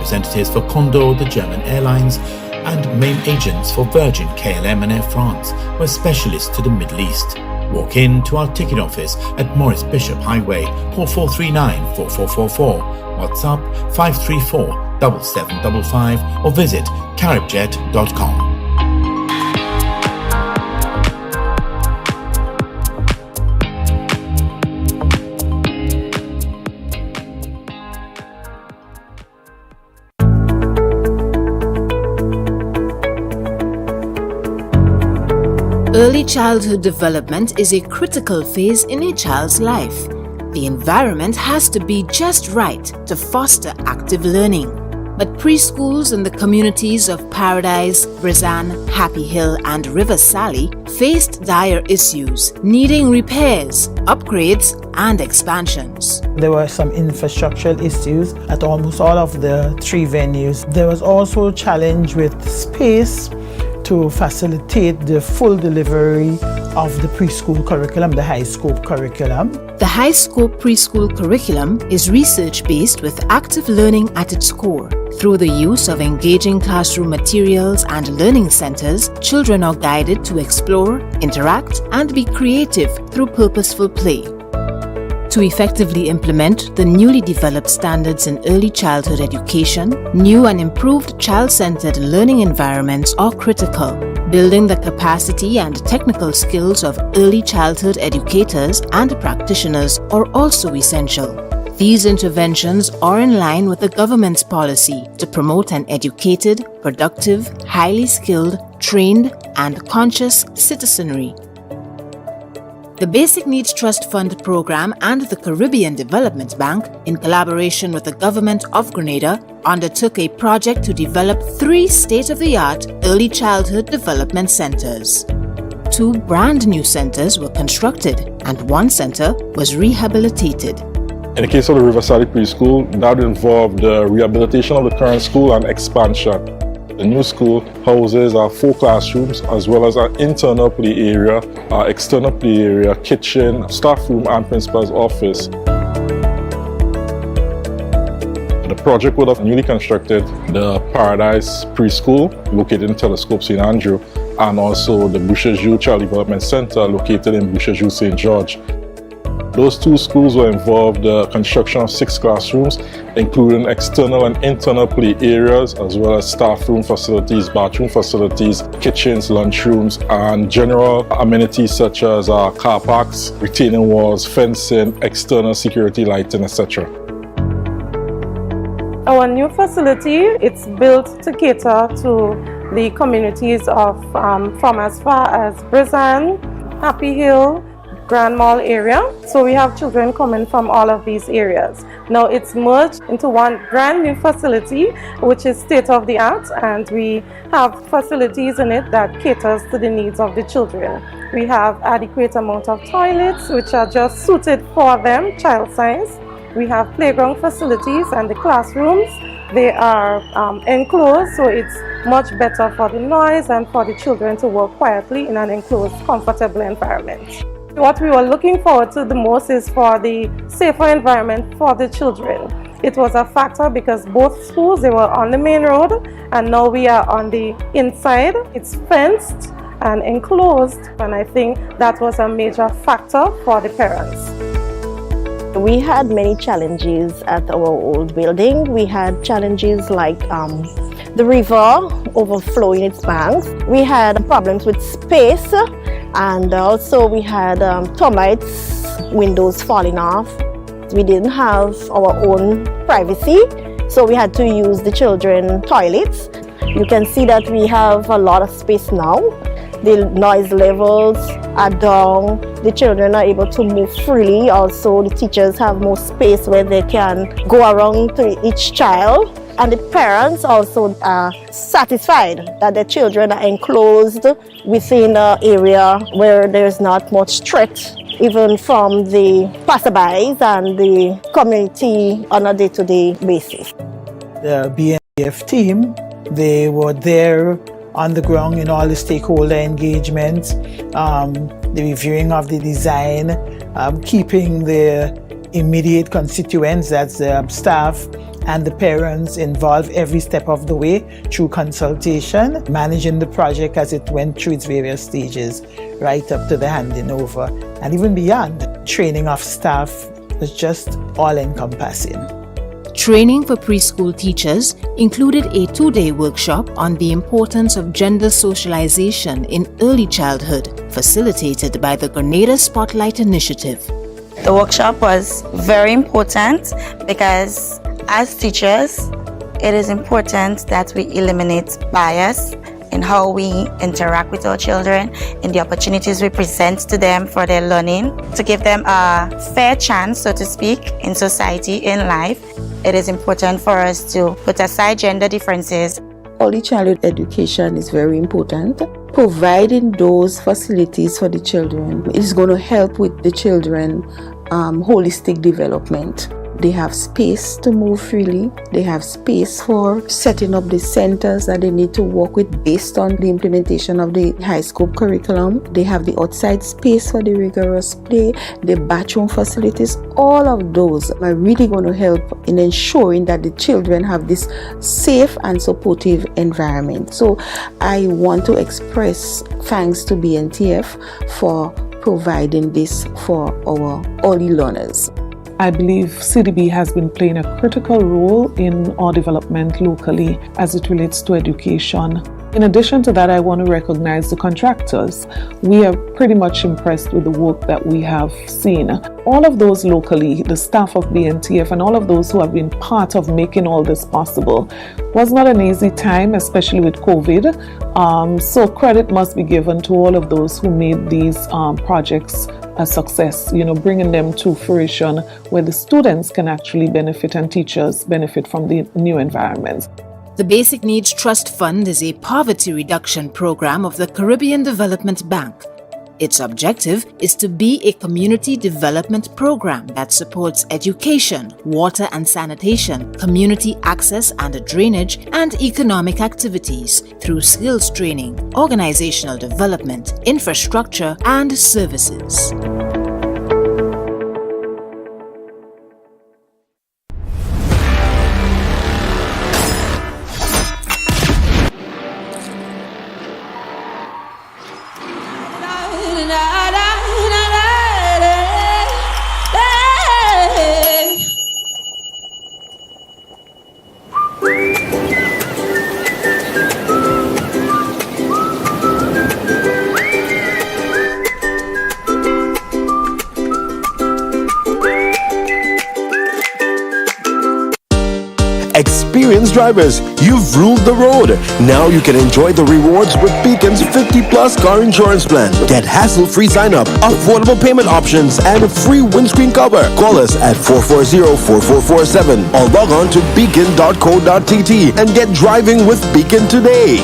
representatives for Condor, the German Airlines, and main agents for Virgin, KLM and Air France, who are specialists to the Middle East. Walk in to our ticket office at Morris Bishop Highway, call 439-4444, WhatsApp 534-7755, or visit caribjet.com. Early childhood development is a critical phase in a child's life. The environment has to be just right to foster active learning. But preschools in the communities of Paradise, Brizan, Happy Hill and River Sally faced dire issues, needing repairs, upgrades and expansions. There were some infrastructural issues at almost all of the 3 venues. There was also a challenge with space to facilitate the full delivery of the preschool curriculum, the high scope curriculum. The high scope preschool curriculum is research-based with active learning at its core. Through the use of engaging classroom materials and learning centers, children are guided to explore, interact, and be creative through purposeful play. To effectively implement the newly developed standards in early childhood education, new and improved child-centered learning environments are critical. Building the capacity and technical skills of early childhood educators and practitioners are also essential. These interventions are in line with the government's policy to promote an educated, productive, highly skilled, trained, and conscious citizenry. The Basic Needs Trust Fund Program and the Caribbean Development Bank, in collaboration with the Government of Grenada, undertook a project to develop 3 state-of-the-art early childhood development centers. 2 brand new centers were constructed and 1 center was rehabilitated. In the case of the River Sally Preschool, that involved the rehabilitation of the current school and expansion. The new school houses 4 classrooms as well as an internal play area, external play area, kitchen, staff room and principal's office. The project would have newly constructed the Paradise Preschool located in Telescope St. Andrew and also the Boucherville Child Development Center located in Boucherville St. George. Those 2 schools were involved in the construction of 6 classrooms, including external and internal play areas, as well as staff room facilities, bathroom facilities, kitchens, lunchrooms, and general amenities such as car parks, retaining walls, fencing, external security lighting, etc. Our new facility, it's built to cater to the communities of from as far as Brizan, Happy Hill, Grand Mall area. So we have children coming from all of these areas. Now it's merged into one brand new facility which is state-of-the-art, and we have facilities in it that caters to the needs of the children. We have adequate amount of toilets which are just suited for them, child size. We have playground facilities, and the classrooms, they are enclosed, so it's much better for the noise and for the children to work quietly in an enclosed, comfortable environment. What we were looking forward to the most is for the safer environment for the children. It was a factor because both schools, they were on the main road, and now we are on the inside. It's fenced and enclosed, and I think that was a major factor for the parents. We had many challenges at our old building. We had challenges like the river overflowing its banks. We had problems with space, and also we had termites, windows falling off. We didn't have our own privacy, so we had to use the children's toilets. You can see that we have a lot of space now. The noise levels are down. The children are able to move freely. Also, the teachers have more space where they can go around to each child. And the parents also are satisfied that the children are enclosed within an area where there's not much threat, even from the passerbys and the community on a day-to-day basis. The BNDF team, they were there on the ground in all the stakeholder engagement, the reviewing of the design, keeping the immediate constituents, that's the staff and the parents, involved every step of the way through consultation, managing the project as it went through its various stages, right up to the handing over, and even beyond. Training of staff was just all-encompassing. Training for preschool teachers included a 2-day workshop on the importance of gender socialization in early childhood, facilitated by the Grenada Spotlight Initiative. The workshop was very important because as teachers, it is important that we eliminate bias in how we interact with our children, in the opportunities we present to them for their learning, to give them a fair chance, so to speak, in society, in life. It is important for us to put aside gender differences. Early childhood education is very important. Providing those facilities for the children is going to help with the children holistic development. They have space to move freely. They have space for setting up the centers that they need to work with based on the implementation of the high scope curriculum. They have the outside space for the rigorous play, the bathroom facilities. All of those are really going to help in ensuring that the children have this safe and supportive environment. So I want to express thanks to BNTF for providing this for our early learners. I believe CDB has been playing a critical role in our development locally as it relates to education. In addition to that, I want to recognize the contractors. We are pretty much impressed with the work that we have seen. All of those locally, the staff of BNTF and all of those who have been part of making all this possible, was not an easy time, especially with COVID. So credit must be given to all of those who made these projects a success, bringing them to fruition where the students can actually benefit and teachers benefit from the new environments. The Basic Needs Trust Fund is a poverty reduction program of the Caribbean Development Bank. Its objective is to be a community development program that supports education, water and sanitation, community access and drainage, and economic activities through skills training, organizational development, infrastructure, and services. Experienced drivers, you've ruled the road. Now you can enjoy the rewards with Beacon's 50-plus car insurance plan. Get hassle-free sign-up, affordable payment options, and a free windscreen cover. Call us at 440-4447 or log on to beacon.co.tt and get driving with Beacon today.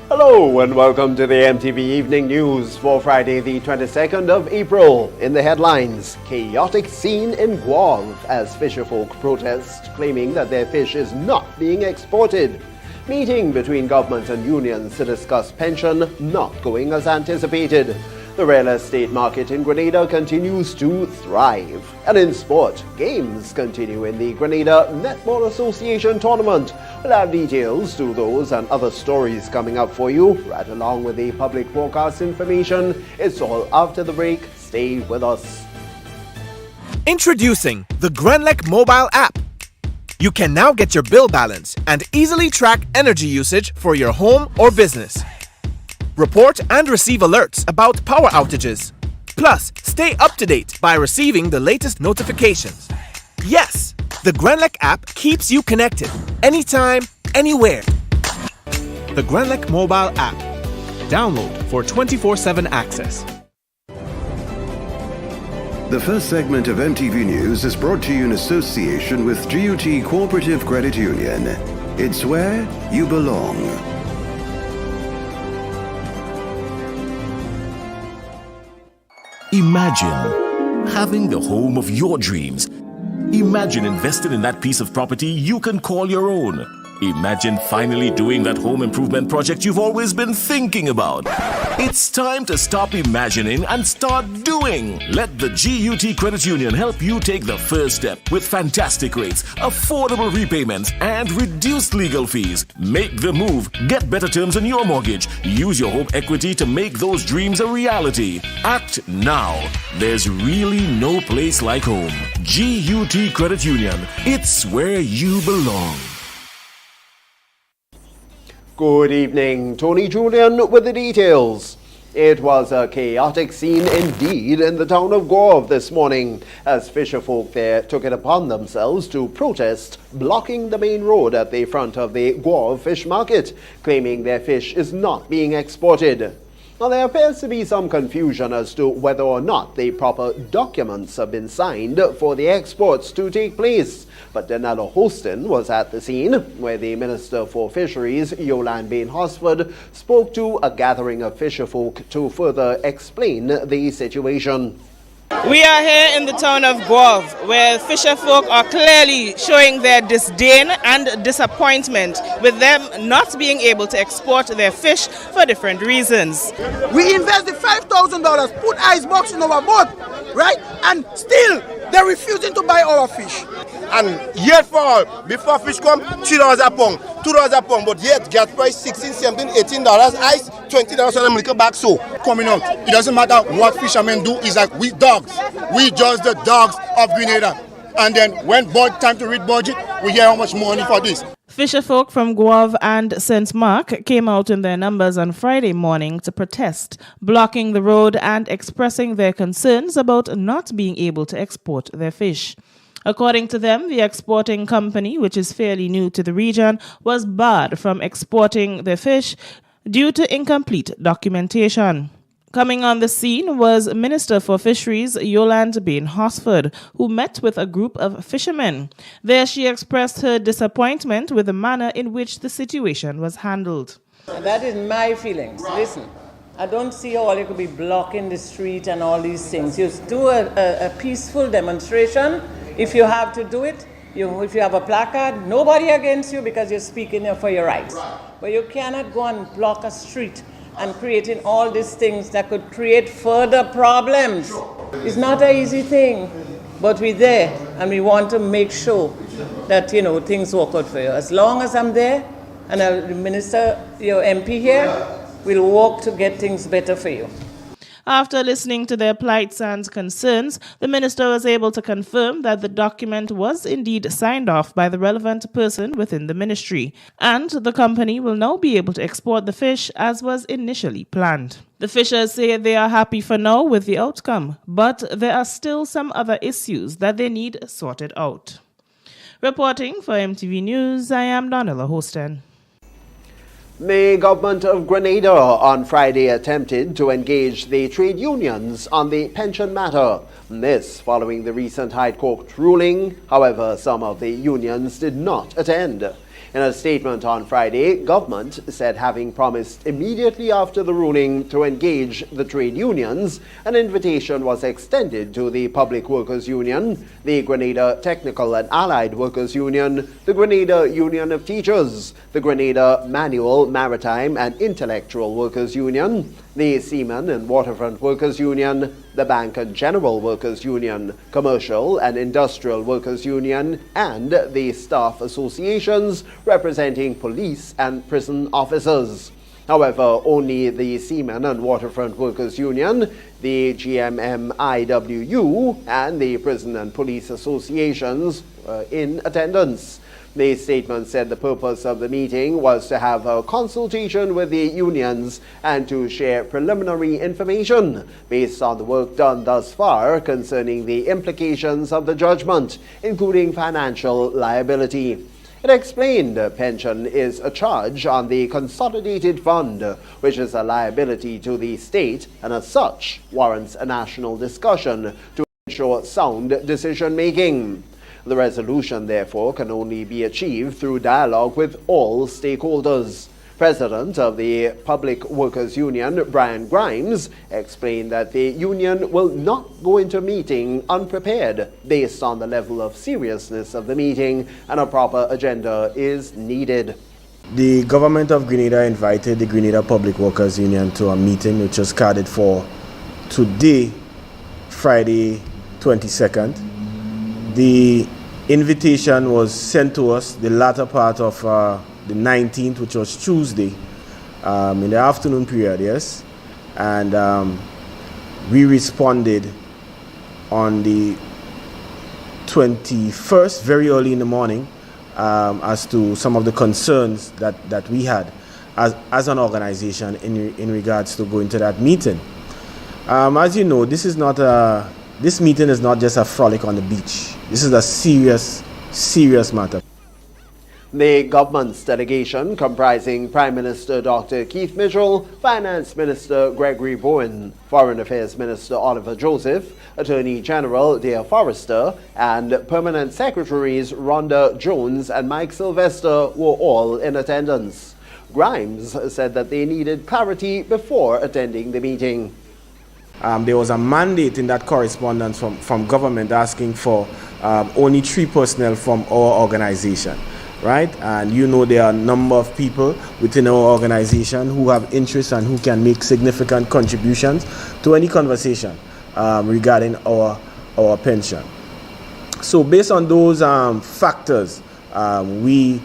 Hello and welcome to the MTV Evening News for Friday the 22nd of April. In the headlines, chaotic scene in Guelph as fisherfolk protest claiming that their fish is not being exported. Meeting between government and unions to discuss pension not going as anticipated. The real estate market in Grenada continues to thrive. And in sport, games continue in the Grenada Netball Association tournament. We'll have details to those and other stories coming up for you, right along with the public broadcast information. It's all after the break. Stay with us. Introducing the Grenlec mobile app. You can now get your bill balance and easily track energy usage for your home or business. Report and receive alerts about power outages. Plus, stay up to date by receiving the latest notifications. Yes, the Grenlec app keeps you connected anytime, anywhere. The Grenlec mobile app. Download for 24/7 access. The first segment of MTV News is brought to you in association with GUT Cooperative Credit Union. It's where you belong. Imagine having the home of your dreams. Imagine investing in that piece of property you can call your own. Imagine finally doing that home improvement project you've always been thinking about. It's time to stop imagining and start doing. Let the GUT Credit Union help you take the first step with fantastic rates, affordable repayments, and reduced legal fees. Make the move. Get better terms on your mortgage. Use your home equity to make those dreams a reality. Act now. There's really no place like home. GUT Credit Union. It's where you belong. Good evening, Tony Julian with the details. It was a chaotic scene indeed in the town of Grove this morning as fisherfolk there took it upon themselves to protest blocking the main road at the front of the Grove Fish Market, claiming their fish is not being exported. Now, there appears to be some confusion as to whether or not the proper documents have been signed for the exports to take place. But Danella Hostin was at the scene, where the Minister for Fisheries, Yolande Bain-Hosford, spoke to a gathering of fisherfolk to further explain the situation. We are here in the town of Grove, where fisherfolk are clearly showing their disdain and disappointment with them not being able to export their fish for different reasons. We invested $5,000, put ice box in our boat, right? And still, they're refusing to buy our fish. And yet for all, before fish come, $3 a pound, $2 a pound, but yet gas price $16, $17, $18, ice $20 on the milk bag. So coming out, it doesn't matter what fishermen do, it's like we dogs. We just the dogs of Grenada. And then when time to read budget, we hear how much money for this. Fisherfolk from Grove and St. Mark came out in their numbers on Friday morning to protest, blocking the road and expressing their concerns about not being able to export their fish. According to them, the exporting company, which is fairly new to the region, was barred from exporting their fish due to incomplete documentation. Coming on the scene was Minister for Fisheries Yolande Bain-Hosford, who met with a group of fishermen. There she expressed her disappointment with the manner in which the situation was handled. And that is my feelings. Listen, I don't see how you could be blocking the street and all these things. You do a peaceful demonstration. If you have to do it, if you have a placard, nobody against you because you're speaking for your rights. But you cannot go and block a street and creating all these things that could create further problems. It's not an easy thing, but we're there and we want to make sure that, things work out for you. As long as I'm there and the minister, your MP here, we'll work to get things better for you. After listening to their plights and concerns, the minister was able to confirm that the document was indeed signed off by the relevant person within the ministry, and the company will now be able to export the fish as was initially planned. The fishers say they are happy for now with the outcome, but there are still some other issues that they need sorted out. Reporting for MTV News, I am Danella Hostin. The government of Grenada on Friday attempted to engage the trade unions on the pension matter. This following the recent High Court ruling. However, some of the unions did not attend. In a statement on Friday, government said having promised immediately after the ruling to engage the trade unions, an invitation was extended to the Public Workers Union, the Grenada Technical and Allied Workers Union, the Grenada Union of Teachers, the Grenada Manual, Maritime and Intellectual Workers Union, the Seamen and Waterfront Workers Union, the Bank and General Workers Union, Commercial and Industrial Workers Union, and the staff associations representing police and prison officers. However, only the Seamen and Waterfront Workers Union, the GMMIWU, and the Prison and Police Associations were in attendance. The statement said the purpose of the meeting was to have a consultation with the unions and to share preliminary information based on the work done thus far concerning the implications of the judgment, including financial liability. It explained pension is a charge on the Consolidated Fund, which is a liability to the state and as such warrants a national discussion to ensure sound decision-making. The resolution, therefore, can only be achieved through dialogue with all stakeholders. President of the Public Workers Union, Brian Grimes, explained that the union will not go into meeting unprepared based on the level of seriousness of the meeting, and a proper agenda is needed. The government of Grenada invited the Grenada Public Workers Union to a meeting which was scheduled for today, Friday 22nd. The invitation was sent to us the latter part of the 19th, which was Tuesday, in the afternoon period, yes. And we responded on the 21st, very early in the morning, as to some of the concerns that we had as an organization in regards to going to that meeting. As you know, this meeting is not just a frolic on the beach. This is a serious matter. The government's delegation, comprising Prime Minister Dr. Keith Mitchell, Finance Minister Gregory Bowen, Foreign Affairs Minister Oliver Joseph, Attorney General Dea Forrester, and Permanent Secretaries Rhonda Jones and Mike Sylvester were all in attendance. Grimes said that they needed clarity before attending the meeting. There was a mandate in that correspondence from government asking for only 3 personnel from our organization. Right? And you know there are a number of people within our organization who have interests and who can make significant contributions to any conversation regarding our pension. So based on those factors, we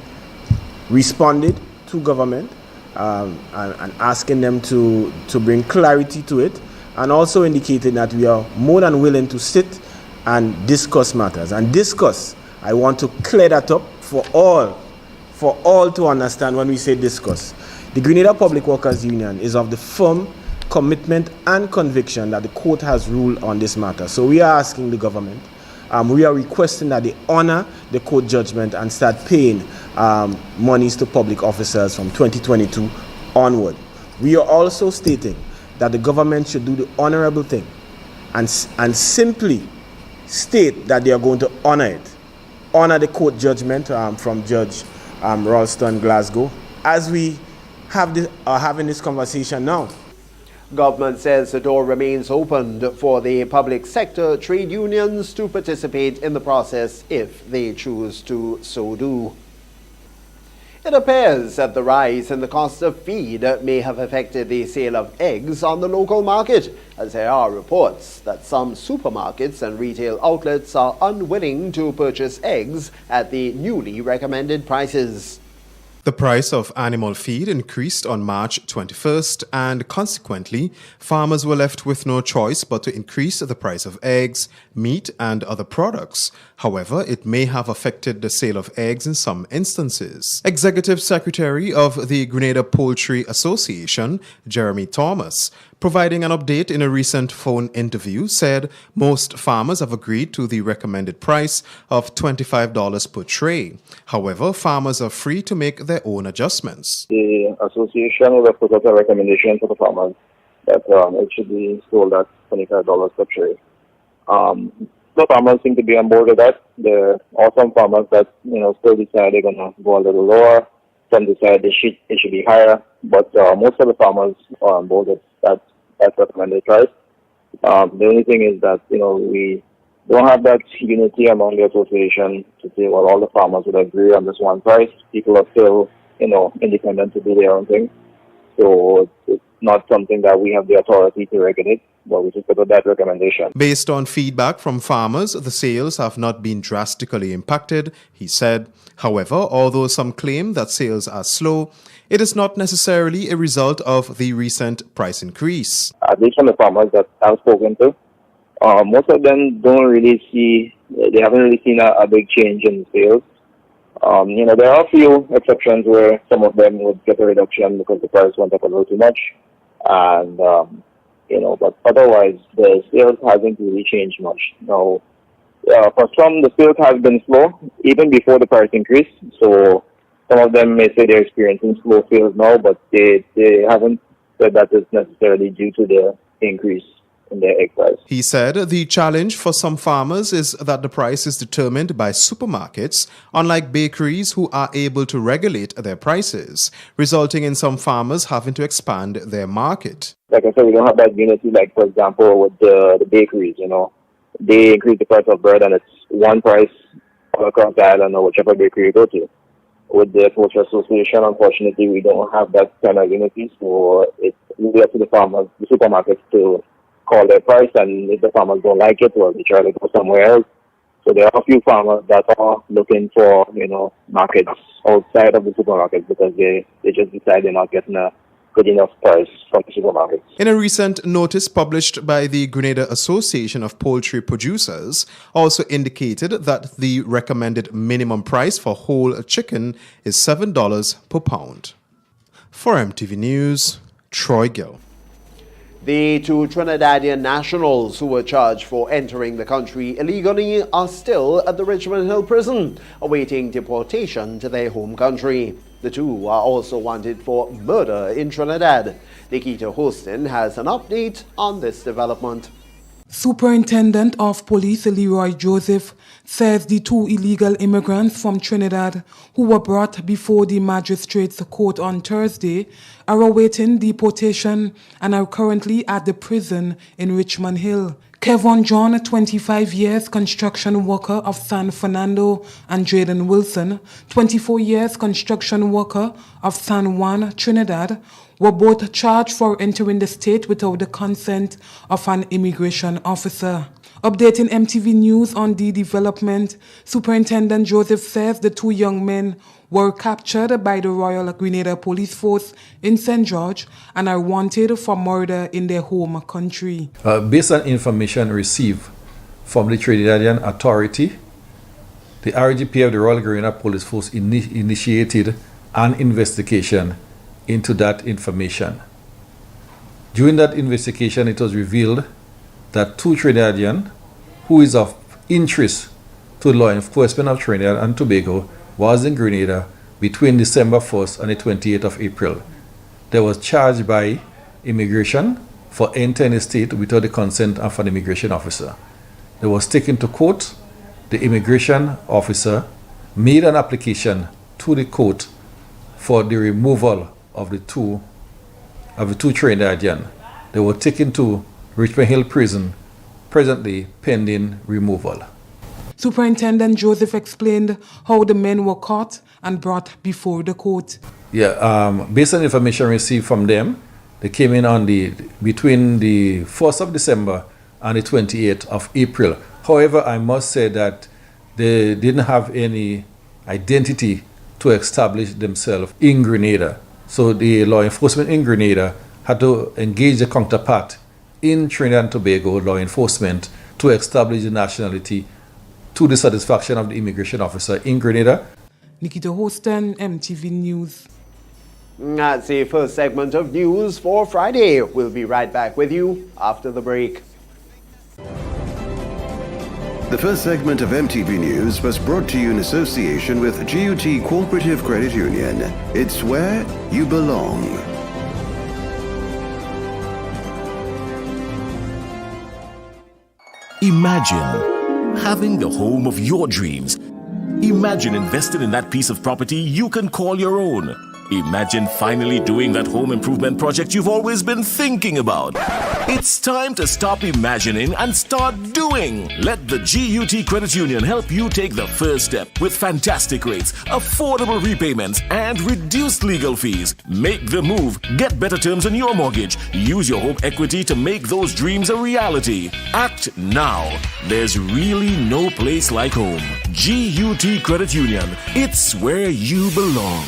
responded to government and asking them to bring clarity to it, and also indicated that we are more than willing to sit and discuss matters. And discuss, I want to clear that up for all to understand when we say discuss. The Grenada Public Workers Union is of the firm commitment and conviction that the court has ruled on this matter. So we are asking the government, we are requesting that they honor the court judgment and start paying monies to public officers from 2022 onward. We are also stating that the government should do the honorable thing and simply state that they are going to honor it. Honor the court judgment from Judge Ralston Glasgow, as we are having this conversation now. Government says the door remains open for the public sector trade unions to participate in the process if they choose to so do. It appears that the rise in the cost of feed may have affected the sale of eggs on the local market, as there are reports that some supermarkets and retail outlets are unwilling to purchase eggs at the newly recommended prices. The price of animal feed increased on March 21st, and consequently, farmers were left with no choice but to increase the price of eggs, meat, and other products. However, it may have affected the sale of eggs in some instances. Executive Secretary of the Grenada Poultry Association, Jeremy Thomas, providing an update in a recent phone interview, said most farmers have agreed to the recommended price of $25 per tray. However, farmers are free to make their own adjustments. The association will have put out a recommendation for the farmers that it should be sold at $25 per tray. The farmers seem to be on board with that. There are some farmers that still decide they're going to go a little lower. Some decide it should be higher. But most of the farmers are on board with that recommended price. The only thing is that we don't have that unity among the association to say, well, all the farmers would agree on this one price. People are still independent to do their own thing. So it's not something that we have the authority to regulate, but we just put out that recommendation. Based on feedback from farmers, the sales have not been drastically impacted, he said. However, although some claim that sales are slow, it is not necessarily a result of the recent price increase. At least from the farmers that I've spoken to, most of them they haven't really seen a big change in sales. There are a few exceptions where some of them would get a reduction because the price went up a little too much. And, but otherwise, the sales hasn't really changed much. Now, for some, the sales have been slow, even before the price increase. So some of them may say they're experiencing slow sales now, but they haven't said that it's necessarily due to the increase. in their egg price. He said the challenge for some farmers is that the price is determined by supermarkets, unlike bakeries who are able to regulate their prices, resulting in some farmers having to expand their market. Like I said, we don't have that unity, like, for example, with the bakeries, you know. They increase the price of bread and it's one price all across the island or whichever bakery you go to. With the Poultry Association, unfortunately, we don't have that kind of unity, so it's really up to the farmers, the supermarkets, to call their price, and if the farmers don't like it, well, they try to go somewhere else. So there are a few farmers that are looking for, you know, markets outside of the supermarkets because they just decide they're not getting a good enough price from the supermarkets. In a recent notice published by the Grenada Association of Poultry Producers, also indicated that the recommended minimum price for whole chicken is $7 per pound. For MTV News, Troy Gill. The two Trinidadian nationals who were charged for entering the country illegally are still at the Richmond Hill prison, awaiting deportation to their home country. The two are also wanted for murder in Trinidad. Nikita Hostin has an update on this development. Superintendent of Police Leroy Joseph says the two illegal immigrants from Trinidad who were brought before the magistrate's court on Thursday are awaiting deportation and are currently at the prison in Richmond Hill. Kevon John, 25 years, construction worker of San Fernando, and Jaden Wilson, 24 years, construction worker of San Juan, Trinidad, were both charged for entering the state without the consent of an immigration officer. Updating MTV News on the development, Superintendent Joseph says the two young men were captured by the Royal Grenada Police Force in St. George and are wanted for murder in their home country. Based on information received from the Trinidadian Authority, the RGP of the Royal Grenada Police Force initiated an investigation into that information. During that investigation, it was revealed that two Trinidadians who is of interest to law enforcement of Trinidad and Tobago was in Grenada between December 1st and the 28th of April. They was charged by immigration for entering the state without the consent of an immigration officer. They was taken to court. The immigration officer made an application to the court for the removal of the two Trinidadians. They were taken to Richmond Hill Prison, presently pending removal. Superintendent Joseph explained how the men were caught and brought before the court. Based on information received from them, they came in between the 1st of December and the 28th of April. However, I must say that they didn't have any identity to establish themselves in Grenada. So the law enforcement in Grenada had to engage the counterpart in Trinidad and Tobago law enforcement to establish the nationality to the satisfaction of the immigration officer in Grenada. Nikita Hostin, MTV News. That's the first segment of News for Friday. We'll be right back with you after the break. The first segment of MTV News was brought to you in association with GUT Cooperative Credit Union. It's where you belong. Imagine having the home of your dreams. Imagine investing in that piece of property you can call your own. Imagine finally doing that home improvement project you've always been thinking about. It's time to stop imagining and start doing. Let the GUT Credit Union help you take the first step with fantastic rates, affordable repayments, and reduced legal fees. Make the move. Get better terms on your mortgage. Use your home equity to make those dreams a reality. Act now. There's really no place like home. GUT Credit Union. It's where you belong.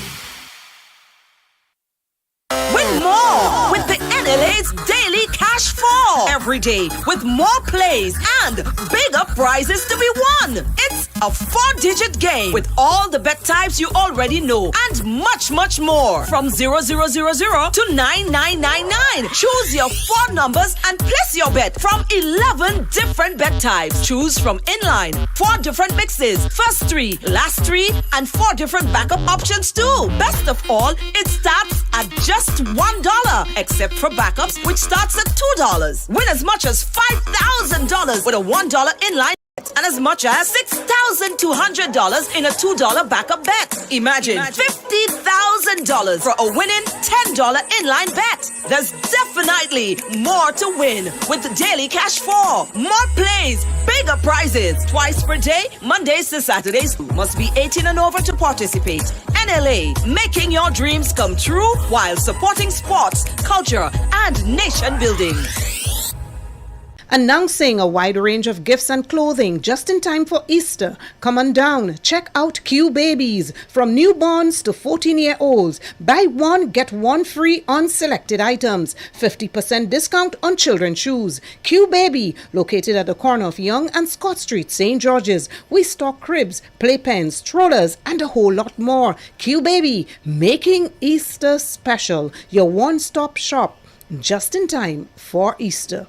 Win more with the NLA's Daily Cash Fall. Every day with more plays and bigger prizes to be won. It's a 4-digit game with all the bet types you already know and much, much more. From 0000 to 9999. Choose your 4 numbers and place your bet from 11 different bet types. Choose from inline, 4 different mixes, first 3, last 3, and 4 different backup options too. Best of all, it starts at just $1, except for backups, which starts at $2. Win as much as $5,000 with a $1 inline bet and as much as $6,200 in a $2 backup bet. Imagine $50,000 for a winning $10 inline bet. There's definitely more to win with the Daily Cash 4. More plays, bigger prizes. Twice per day, Mondays to Saturdays. Must be 18 and over to participate. NLA, making your dreams come true while supporting sports, culture, and nation building. Announcing a wide range of gifts and clothing just in time for Easter. Come on down, check out Q Babies. From newborns to 14-year-olds. Buy one, get one free on selected items. 50% discount on children's shoes. Q Baby, located at the corner of Young and Scott Street, St. George's. We stock cribs, playpens, strollers, and a whole lot more. Q Baby, making Easter special. Your one-stop shop, just in time for Easter.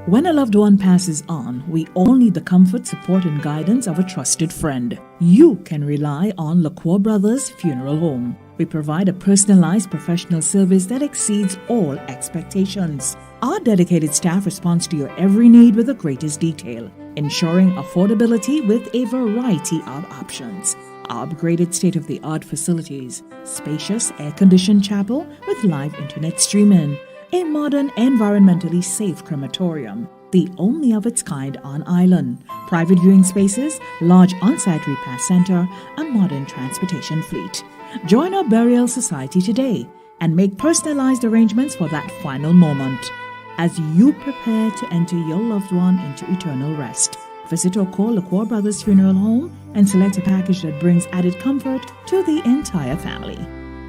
When a loved one passes on, we all need the comfort, support, and guidance of a trusted friend. You can rely on LaCour Brothers Funeral Home. We provide a personalized professional service that exceeds all expectations. Our dedicated staff responds to your every need with the greatest detail, ensuring affordability with a variety of options. Our upgraded state-of-the-art facilities, spacious air-conditioned chapel with live internet streaming, a modern, environmentally safe crematorium, the only of its kind on island, private viewing spaces, large on-site repast center, a modern transportation fleet. Join our burial society today and make personalized arrangements for that final moment. As you prepare to enter your loved one into eternal rest, visit or call LaCour Brothers Funeral Home and select a package that brings added comfort to the entire family.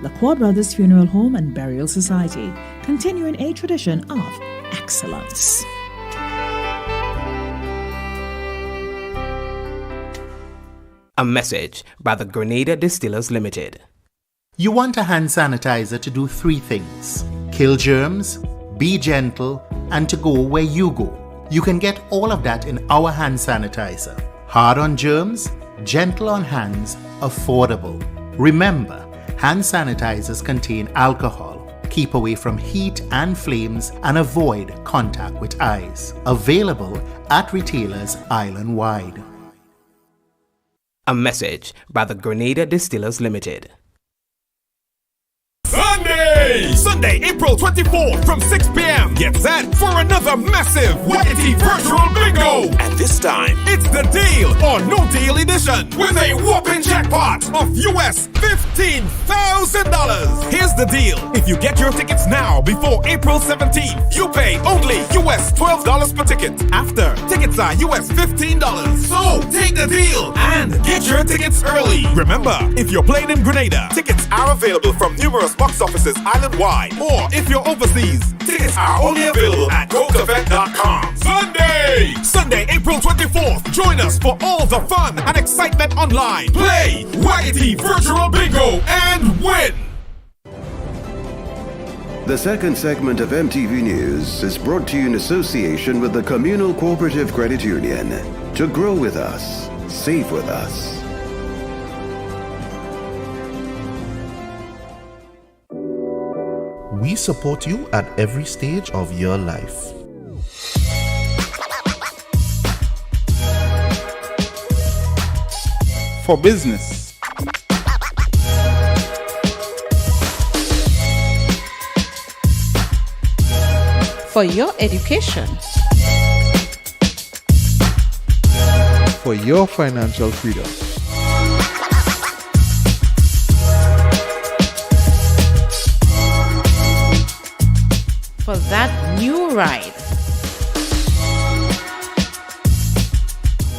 LaCour Brothers Funeral Home and Burial Society, continuing a tradition of excellence. A message by the Grenada Distillers Limited. You want a hand sanitizer to do 3 things: kill germs, be gentle, and to go where you go. You can get all of that in our hand sanitizer. Hard on germs, gentle on hands, affordable. Remember, hand sanitizers contain alcohol. Keep away from heat and flames and avoid contact with eyes. Available at retailers island-wide. A message by the Grenada Distillers Limited. Sunday, April 24th from 6 p.m. Get set for another massive YT Virtual Bingo. And this time, it's the Deal or No Deal edition with a whopping jackpot of US $15,000. Here's the deal. If you get your tickets now before April 17th, you pay only US $12 per ticket. After, tickets are US $15. So take the deal and get your tickets early. Remember, if you're playing in Grenada, tickets are available from numerous box offices island-wide, or if you're overseas, tickets are only available at GoToVet.com. Sunday, April 24th. Join us for all the fun and excitement online. Play Waggity Virtual Bingo and win. The second segment of MTV News is brought to you in association with the Communal Cooperative Credit Union. To grow with us, save with us. We support you at every stage of your life. For business, for your education, for your financial freedom, for that new ride.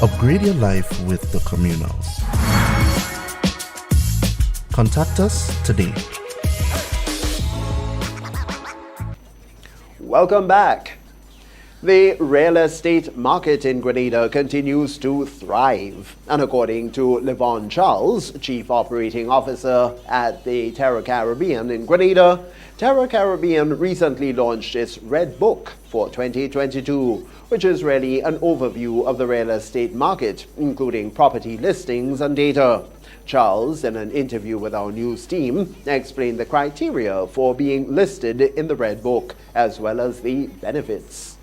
Upgrade your life with the Communal. Contact us today. Welcome back. The real estate market in Grenada continues to thrive. And according to Levon Charles, Chief Operating Officer at the Terra Caribbean in Grenada, Terra Caribbean recently launched its Red Book for 2022, which is really an overview of the real estate market, including property listings and data. Charles, in an interview with our news team, explained the criteria for being listed in the Red Book, as well as the benefits.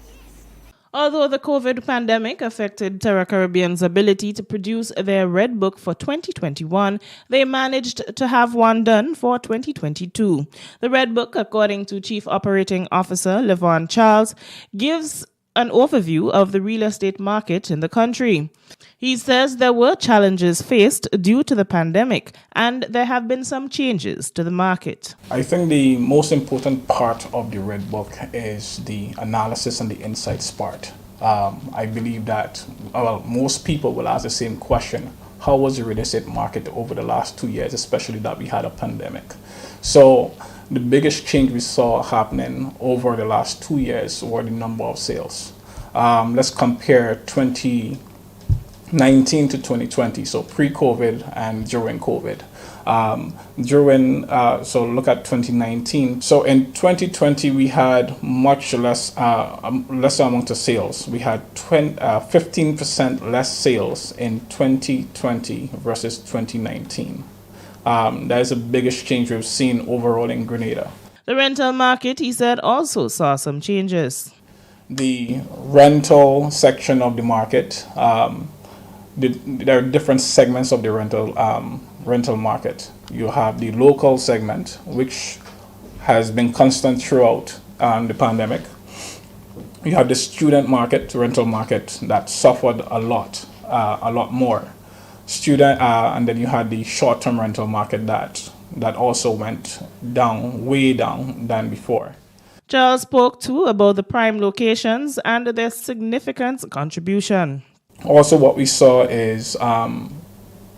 Although the COVID pandemic affected Terra Caribbean's ability to produce their Red Book for 2021, they managed to have one done for 2022. The Red Book, according to Chief Operating Officer Levon Charles, gives an overview of the real estate market in the country. He says there were challenges faced due to the pandemic, and there have been some changes to the market. I think the most important part of the Red Book is the analysis and the insights part. I believe that most people will ask the same question: how was the real estate market over the last 2 years, especially that we had a pandemic? So the biggest change we saw happening over the last 2 years were the number of sales. Let's compare 2019 to 2020, so pre-COVID and during COVID. So look at 2019. So in 2020, we had much less amount of sales. We had 15% less sales in 2020 versus 2019. That is the biggest change we've seen overall in Grenada. The rental market, he said, also saw some changes. The rental section of the market, there are different segments of the rental market. You have the local segment, which has been constant throughout the pandemic. You have the student market, rental market, that suffered a lot more. And then you had the short-term rental market that also went down, way down than before. Charles spoke too about the prime locations and their significant contribution. Also, what we saw is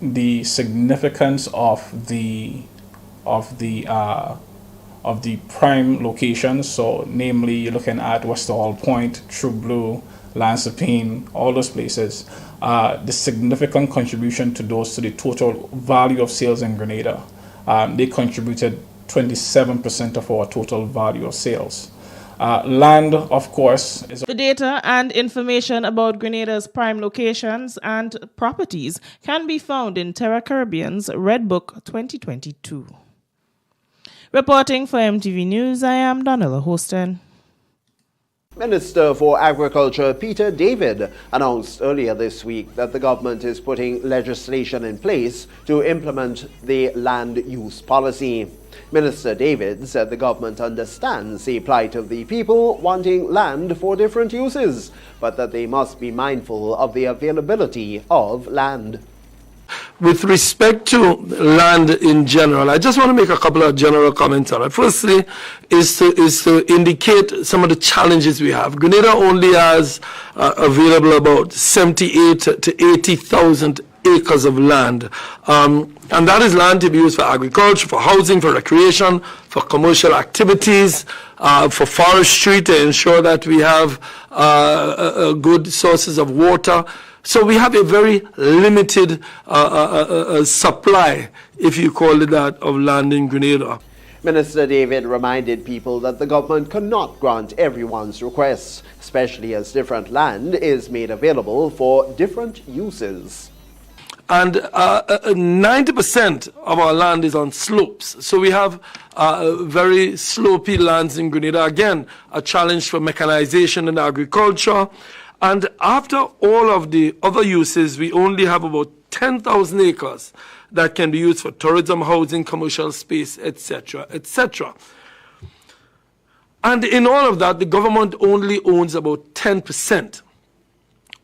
the significance of the prime locations. So, namely, you're looking at Westerhall Point, True Blue, Lansepine, all those places. The significant contribution to those to the total value of sales in Grenada. They contributed 27% of our total value of sales. Land, of course, is... The data and information about Grenada's prime locations and properties can be found in Terra Caribbean's Red Book 2022. Reporting for MTV News, I am Donella Hostin. Minister for Agriculture Peter David announced earlier this week that the government is putting legislation in place to implement the land use policy. Minister David said the government understands the plight of the people wanting land for different uses, but that they must be mindful of the availability of land. With respect to land in general, I just want to make a couple of general comments on it. Firstly, is to indicate some of the challenges we have. Grenada only has available about 78 to 80,000 acres of land. And that is land to be used for agriculture, for housing, for recreation, for commercial activities, for forestry to ensure that we have good sources of water. So we have a very limited supply, if you call it that, of land in Grenada. Minister David reminded people that the government cannot grant everyone's requests, especially as different land is made available for different uses. And 90% of our land is on slopes. So we have very slopey lands in Grenada. Again, a challenge for mechanization and agriculture. And after all of the other uses, we only have about 10,000 acres that can be used for tourism, housing, commercial space, etc., etc. And in all of that, the government only owns about 10%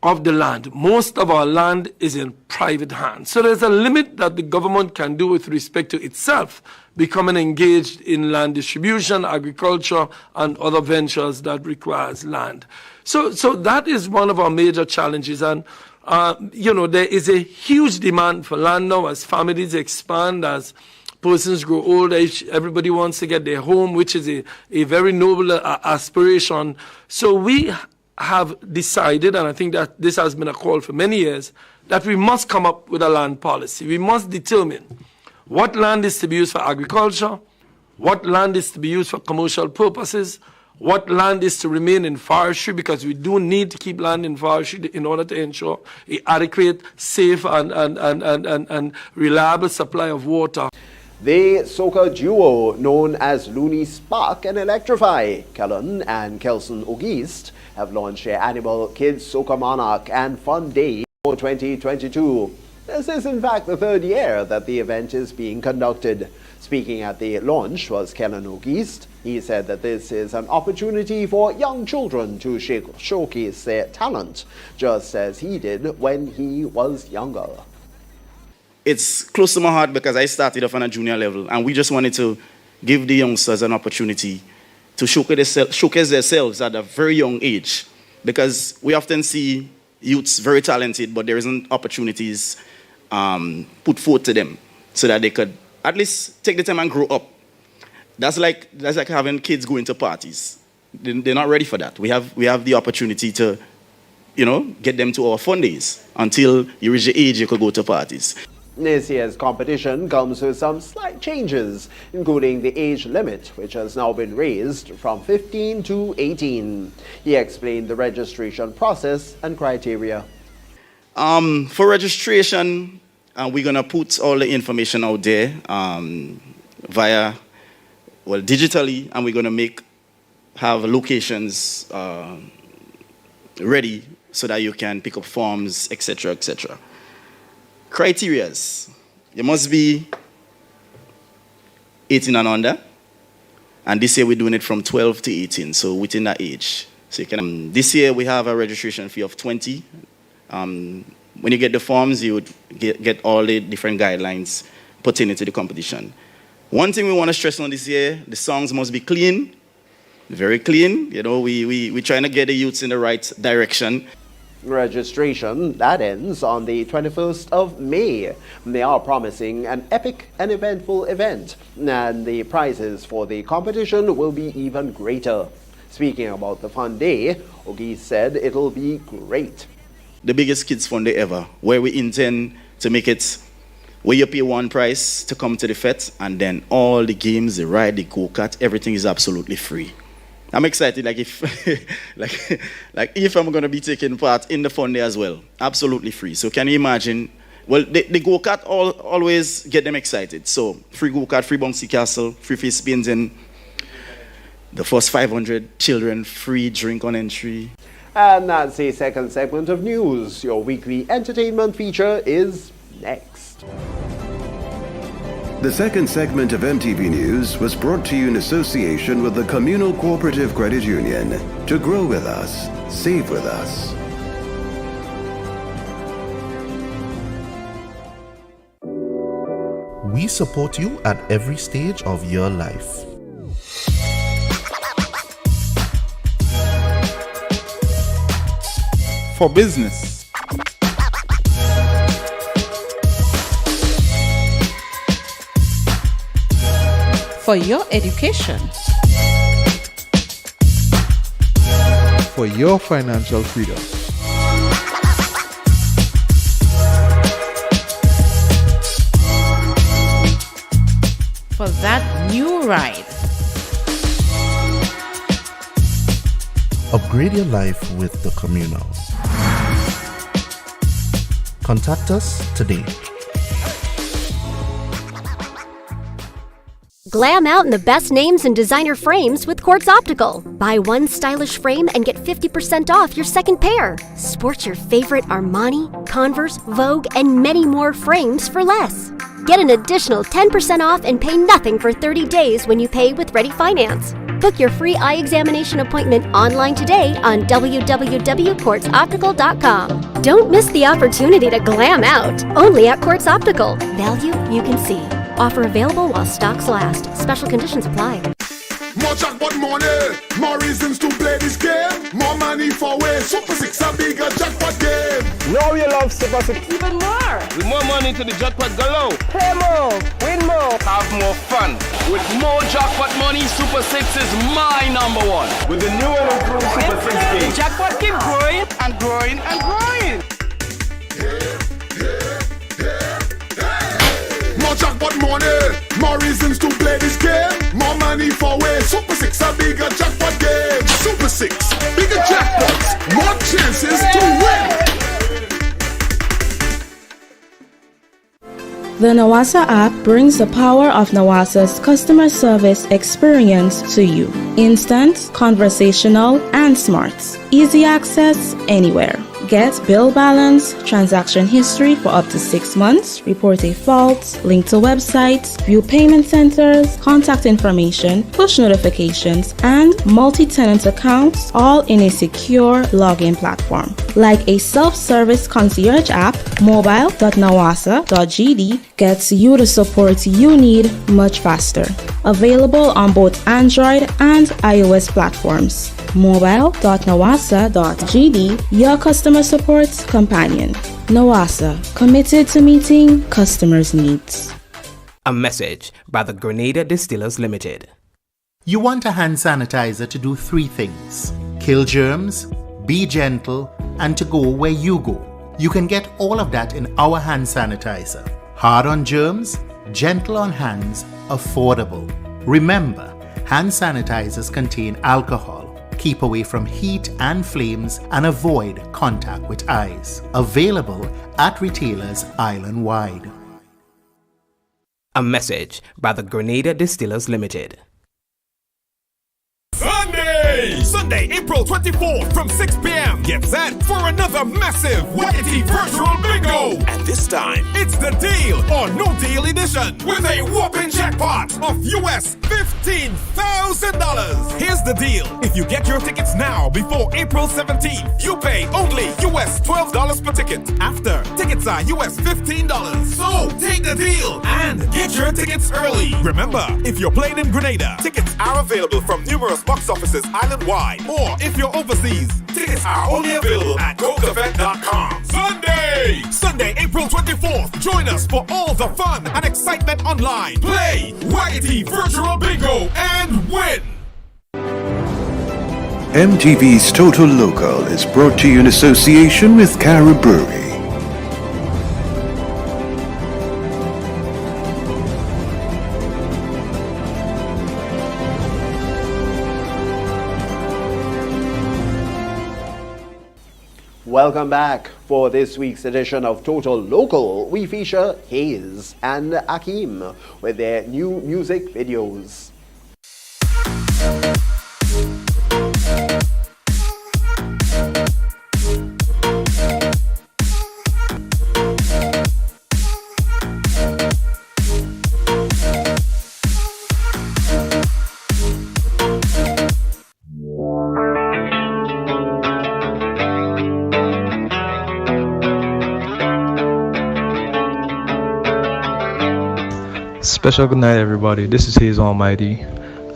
of the land. Most of our land is in private hands. So there's a limit that the government can do with respect to itself becoming engaged in land distribution, agriculture, and other ventures that requires land. So that is one of our major challenges. And, there is a huge demand for land now as families expand, as persons grow older. Everybody wants to get their home, which is a very noble aspiration. So we have decided, and I think that this has been a call for many years, that we must come up with a land policy. We must determine what land is to be used for agriculture, what land is to be used for commercial purposes, what land is to remain in forestry, because we do need to keep land in forestry in order to ensure an adequate, safe, and reliable supply of water. The soca duo known as Looney Spark and Electrify, Kellen and Kelson Ogist, have launched their annual Kids Soca Monarch and Fun Day for 2022. This is in fact the third year that the event is being conducted. Speaking at the launch was Kellen Ogist. He said that this is an opportunity for young children to showcase their talent, just as he did when he was younger. It's close to my heart because I started off on a junior level, and we just wanted to give the youngsters an opportunity to showcase themselves at a very young age, because we often see youths very talented, but there isn't opportunities put forth to them so that they could at least take the time and grow up. That's like having kids going to parties. They're not ready for that. We have the opportunity to, get them to our fun days until you reach the age you could go to parties. This year's competition comes with some slight changes, including the age limit, which has now been raised from 15 to 18. He explained the registration process and criteria. For registration, we're going to put all the information out there digitally, and we're going to have locations ready so that you can pick up forms, etc., etc. Criterias: you must be 18 and under, and this year we're doing it from 12 to 18, so within that age. So you can. This year we have a registration fee of 20. When you get the forms, you would get all the different guidelines pertaining to the competition. One thing we want to stress on this year: the songs must be clean, very clean. We're trying to get the youths in the right direction. Registration, that ends on the 21st of May. They are promising an epic and eventful event, and the prizes for the competition will be even greater. Speaking about the fun day, Ogie said it'll be great. The biggest kids fun day ever, where we intend to make it where you pay one price to come to the fete, and then all the games, the ride, the go-kart, everything is absolutely free. I'm excited, if I'm going to be taking part in the fun day as well. Absolutely free. So can you imagine? Well, the go-kart always get them excited. So free go-kart, free bouncy castle, free face painting. The first 500 children, free drink on entry. And that's the second segment of news. Your weekly entertainment feature is next. The second segment of MTV News was brought to you in association with the Communal Cooperative Credit Union. To grow with us, save with us. We support you at every stage of your life. For business. For your education. For your financial freedom. For that new ride. Upgrade your life with the Communal. Contact us today. Glam out in the best names and designer frames with Quartz Optical. Buy one stylish frame and get 50% off your second pair. Sport your favorite Armani, Converse, Vogue, and many more frames for less. Get an additional 10% off and pay nothing for 30 days when you pay with Ready Finance. Book your free eye examination appointment online today on www.quartzoptical.com. Don't miss the opportunity to glam out. Only at Quartz Optical. Value you can see. Offer available while stocks last. Special conditions apply. More jackpot money, more reasons to play this game. More money for way. Super 6 a bigger jackpot game. Now you love Super 6 even more. With more money to the jackpot galore. Play more, win more, have more fun. With more jackpot money, Super 6 is my number one. With the new and improved Super 6 game. The jackpot keep growing and growing and growing. More jackpot money, More reasons to play this game. More money for way. Super 6, a bigger jackpot game. Super 6, bigger jackpots, more chances to win. The Nawasa app brings the power of Nawasa's customer service experience to you. Instant, conversational, and smart. Easy access anywhere. Get bill balance, transaction history for up to 6 months, report a fault, link to websites, view payment centers, contact information, push notifications, and multi-tenant accounts, all in a secure login platform. Like a self-service concierge app, mobile.nawasa.gd gets you the support you need much faster. Available on both Android and iOS platforms. Mobile.nawasa.gd, your customer support companion. Nawasa, committed to meeting customers' needs. A message by the Grenada Distillers Limited. You want a hand sanitizer to do 3 things: kill germs, be gentle, and to go where you go. You can get all of that in our hand sanitizer. Hard on germs, gentle on hands, affordable. Remember, hand sanitizers contain alcohol. Keep away from heat and flames and avoid contact with eyes. Available at retailers island-wide. A message by the Grenada Distillers Limited. Sunday, April 24th from 6 p.m. Get set for another massive Wackety Virtual Bingo. And this time, it's the Deal or No Deal edition with a whopping jackpot of US $15,000. Here's the deal. If you get your tickets now before April 17th, you pay only US $12 per ticket. After, tickets are US $15. So take the deal and get your tickets early. Remember, if you're playing in Grenada, tickets are available from numerous box offices island-wide, or if you're overseas, tickets are only available at GoToVet.com. Sunday, April 24th. Join us for all the fun and excitement online. Play Wackety Virtual Bingo and win. MTV's Total Local is brought to you in association with Cara Brewery. Welcome back. For this week's edition of Total Local, we feature Hayes and Akeem with their new music videos. Special good night, everybody. This is Hayes Almighty,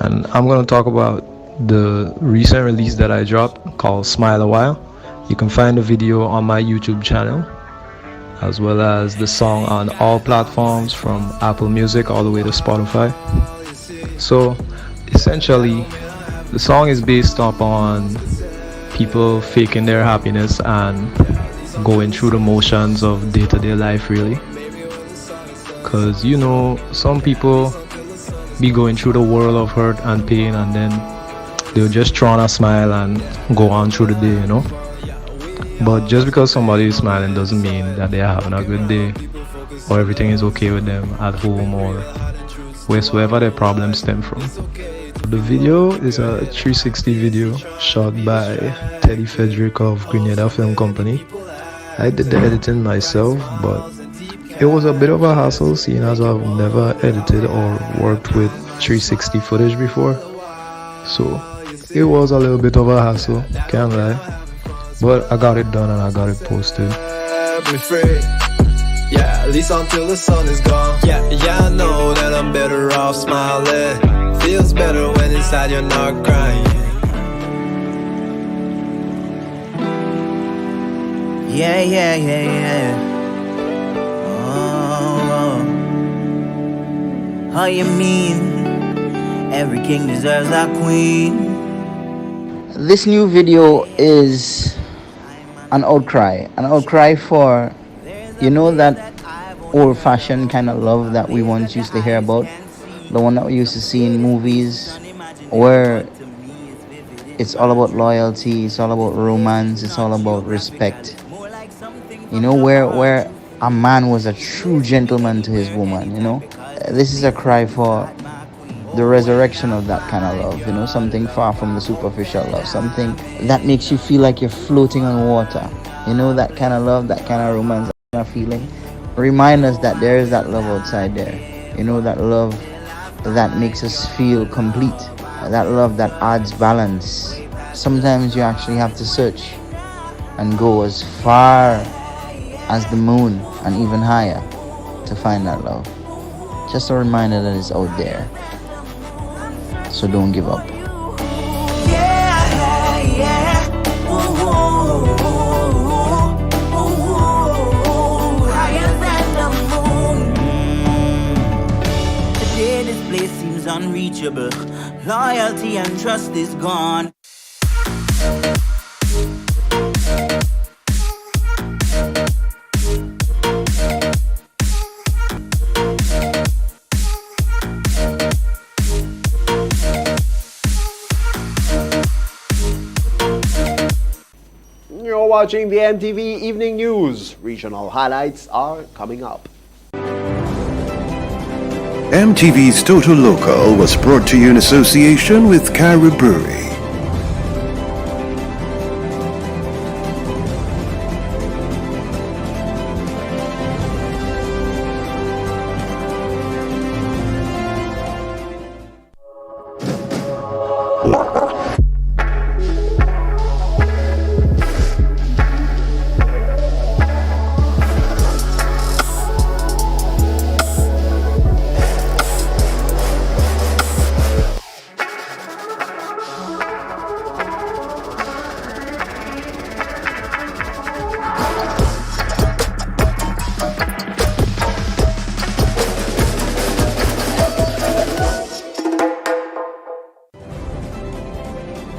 and I'm going to talk about the recent release that I dropped called Smile a While. You can find the video on my YouTube channel, as well as the song on all platforms from Apple Music all the way to Spotify. So essentially, the song is based upon people faking their happiness and going through the motions of day-to-day life, really. Because, you know, some people be going through the world of hurt and pain, and then they'll just try on a smile and go on through the day, you know. But just because somebody is smiling doesn't mean that they're having a good day or everything is okay with them at home or wheresoever their problems stem from. The video is a 360 video shot by Teddy Frederick of Grenada Film Company. I did the editing myself, but it was a bit of a hassle, seeing as I've never edited or worked with 360 footage before. So it was a little bit of a hassle, can't lie. But I got it done and I got it posted. Be free. Yeah, at least until the sun is gone. Yeah, I know that I'm better off smiling. Feels better when inside you're not crying. Yeah. How you mean? Every king deserves a queen. This new video is an outcry for, you know, that old-fashioned kind of love that we once used to hear about. the one that we used to see in movies, where it's all about loyalty, it's all about romance, it's all about respect. You know, where a man was a true gentleman to his woman, you know. This is a cry for the resurrection of that kind of love, you know, something far from the superficial love, something that makes you feel like you're floating on water, you know, that kind of love, that kind of romance, that kind of feeling. Remind us that there is that love outside there, you know, that love that makes us feel complete, that love that adds balance. Sometimes you actually have to search and go as far as the moon and even higher to find that love. Just a reminder that it's out there. So don't give up. Today this place seems unreachable. Loyalty and trust is gone. You're watching the MTV Evening News. Regional highlights are coming up. MTV's Total Local was brought to you in association with Carib Brewery.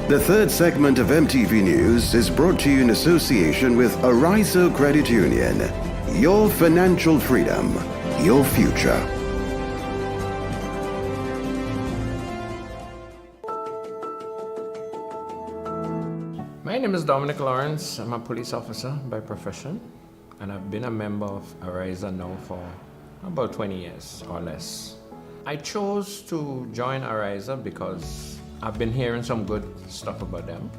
The third segment of MTV News is brought to you in association with Arizo Credit Union. Your financial freedom, your future. My name is Dominic Lawrence. I'm a police officer by profession, and I've been a member of Arizo now for about 20 years or less. I chose to join Arizo because I've been hearing some good stuff about them.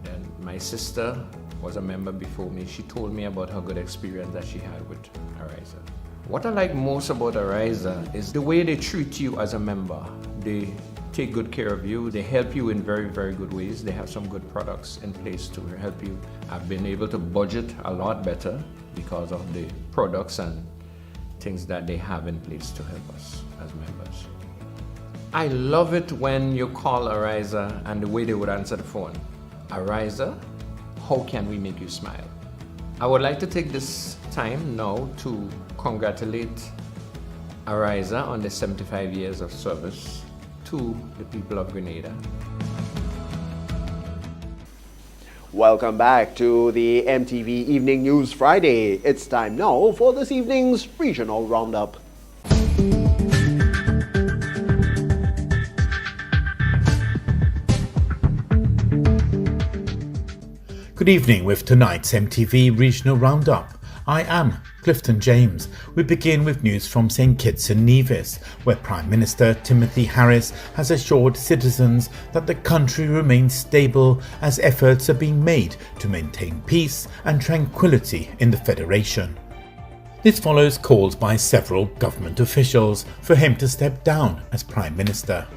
And my sister was a member before me. She told me about her good experience that she had with Arizo. What I like most about Arizo is the way they treat you as a member. They take good care of you. They help you in very, very good ways. They have some good products in place to help you. I've been able to budget a lot better because of the products and things that they have in place to help us as members. I love it when you call Arizo and the way they would answer the phone. Arizo, how can we make you smile? I would like to take this time now to congratulate Arizo on the 75 years of service to the people of Grenada. Welcome back to the MTV Evening News Friday. It's time now for this evening's Regional Roundup. Good evening with tonight's MTV Regional Roundup. I am Clifton James. We begin with news from St. Kitts and Nevis, where Prime Minister Timothy Harris has assured citizens that the country remains stable as efforts are being made to maintain peace and tranquility in the Federation. This follows calls by several government officials for him to step down as Prime Minister.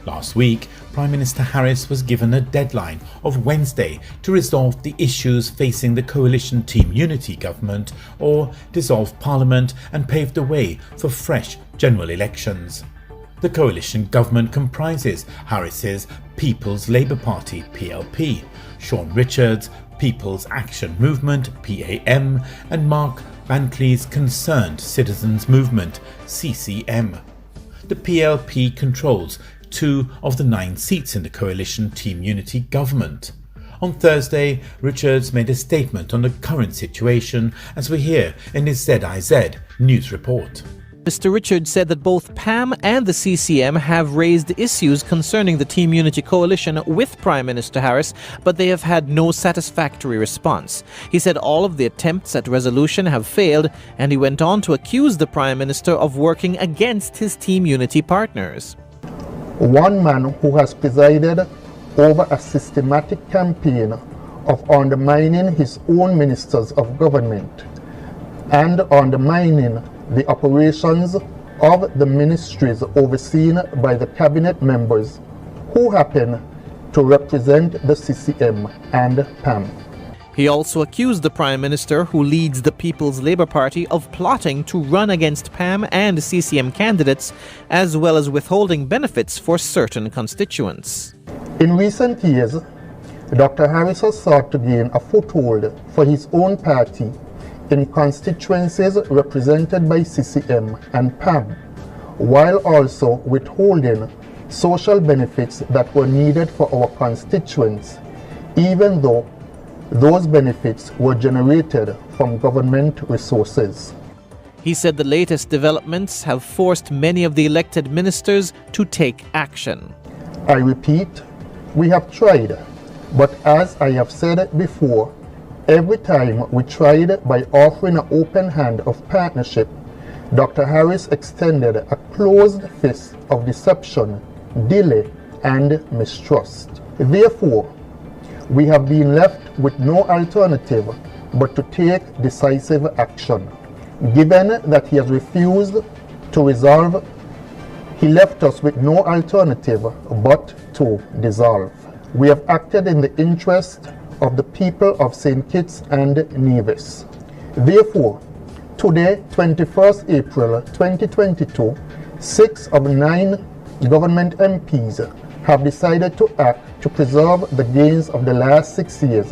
Last week, Prime Minister Harris was given a deadline of Wednesday to resolve the issues facing the coalition Team Unity government or dissolve Parliament and pave the way for fresh general elections. The coalition government comprises Harris's People's Labour Party (PLP), Sean Richards' People's Action Movement (PAM), and Mark Bantley's Concerned Citizens Movement (CCM). The PLP controls 2 of the 9 seats in the coalition Team Unity government. On Thursday, Richards made a statement on the current situation, as we hear in his ZIZ news report. Mr. Richards said that both PAM and the CCM have raised issues concerning the Team Unity coalition with Prime Minister Harris, but they have had no satisfactory response. He said all of the attempts at resolution have failed, and he went on to accuse the Prime Minister of working against his Team Unity partners. One man who has presided over a systematic campaign of undermining his own ministers of government and undermining the operations of the ministries overseen by the cabinet members who happen to represent the CCM and PAM. He also accused the Prime Minister, who leads the People's Labour Party, of plotting to run against PAM and CCM candidates, as well as withholding benefits for certain constituents. In recent years, Dr. Harris has sought to gain a foothold for his own party in constituencies represented by CCM and PAM, while also withholding social benefits that were needed for our constituents, even though those benefits were generated from government resources. He said the latest developments have forced many of the elected ministers to take action. I repeat, we have tried, but as I have said before, every time we tried by offering an open hand of partnership, Dr. Harris extended a closed fist of deception, delay, and mistrust. Therefore, we have been left with no alternative but to take decisive action. Given that he has refused to resolve, he left us with no alternative but to dissolve. We have acted in the interest of the people of St. Kitts and Nevis. Therefore, today, 21st April 2022, 6 of 9 government MPs have decided to act to preserve the gains of the last 6 years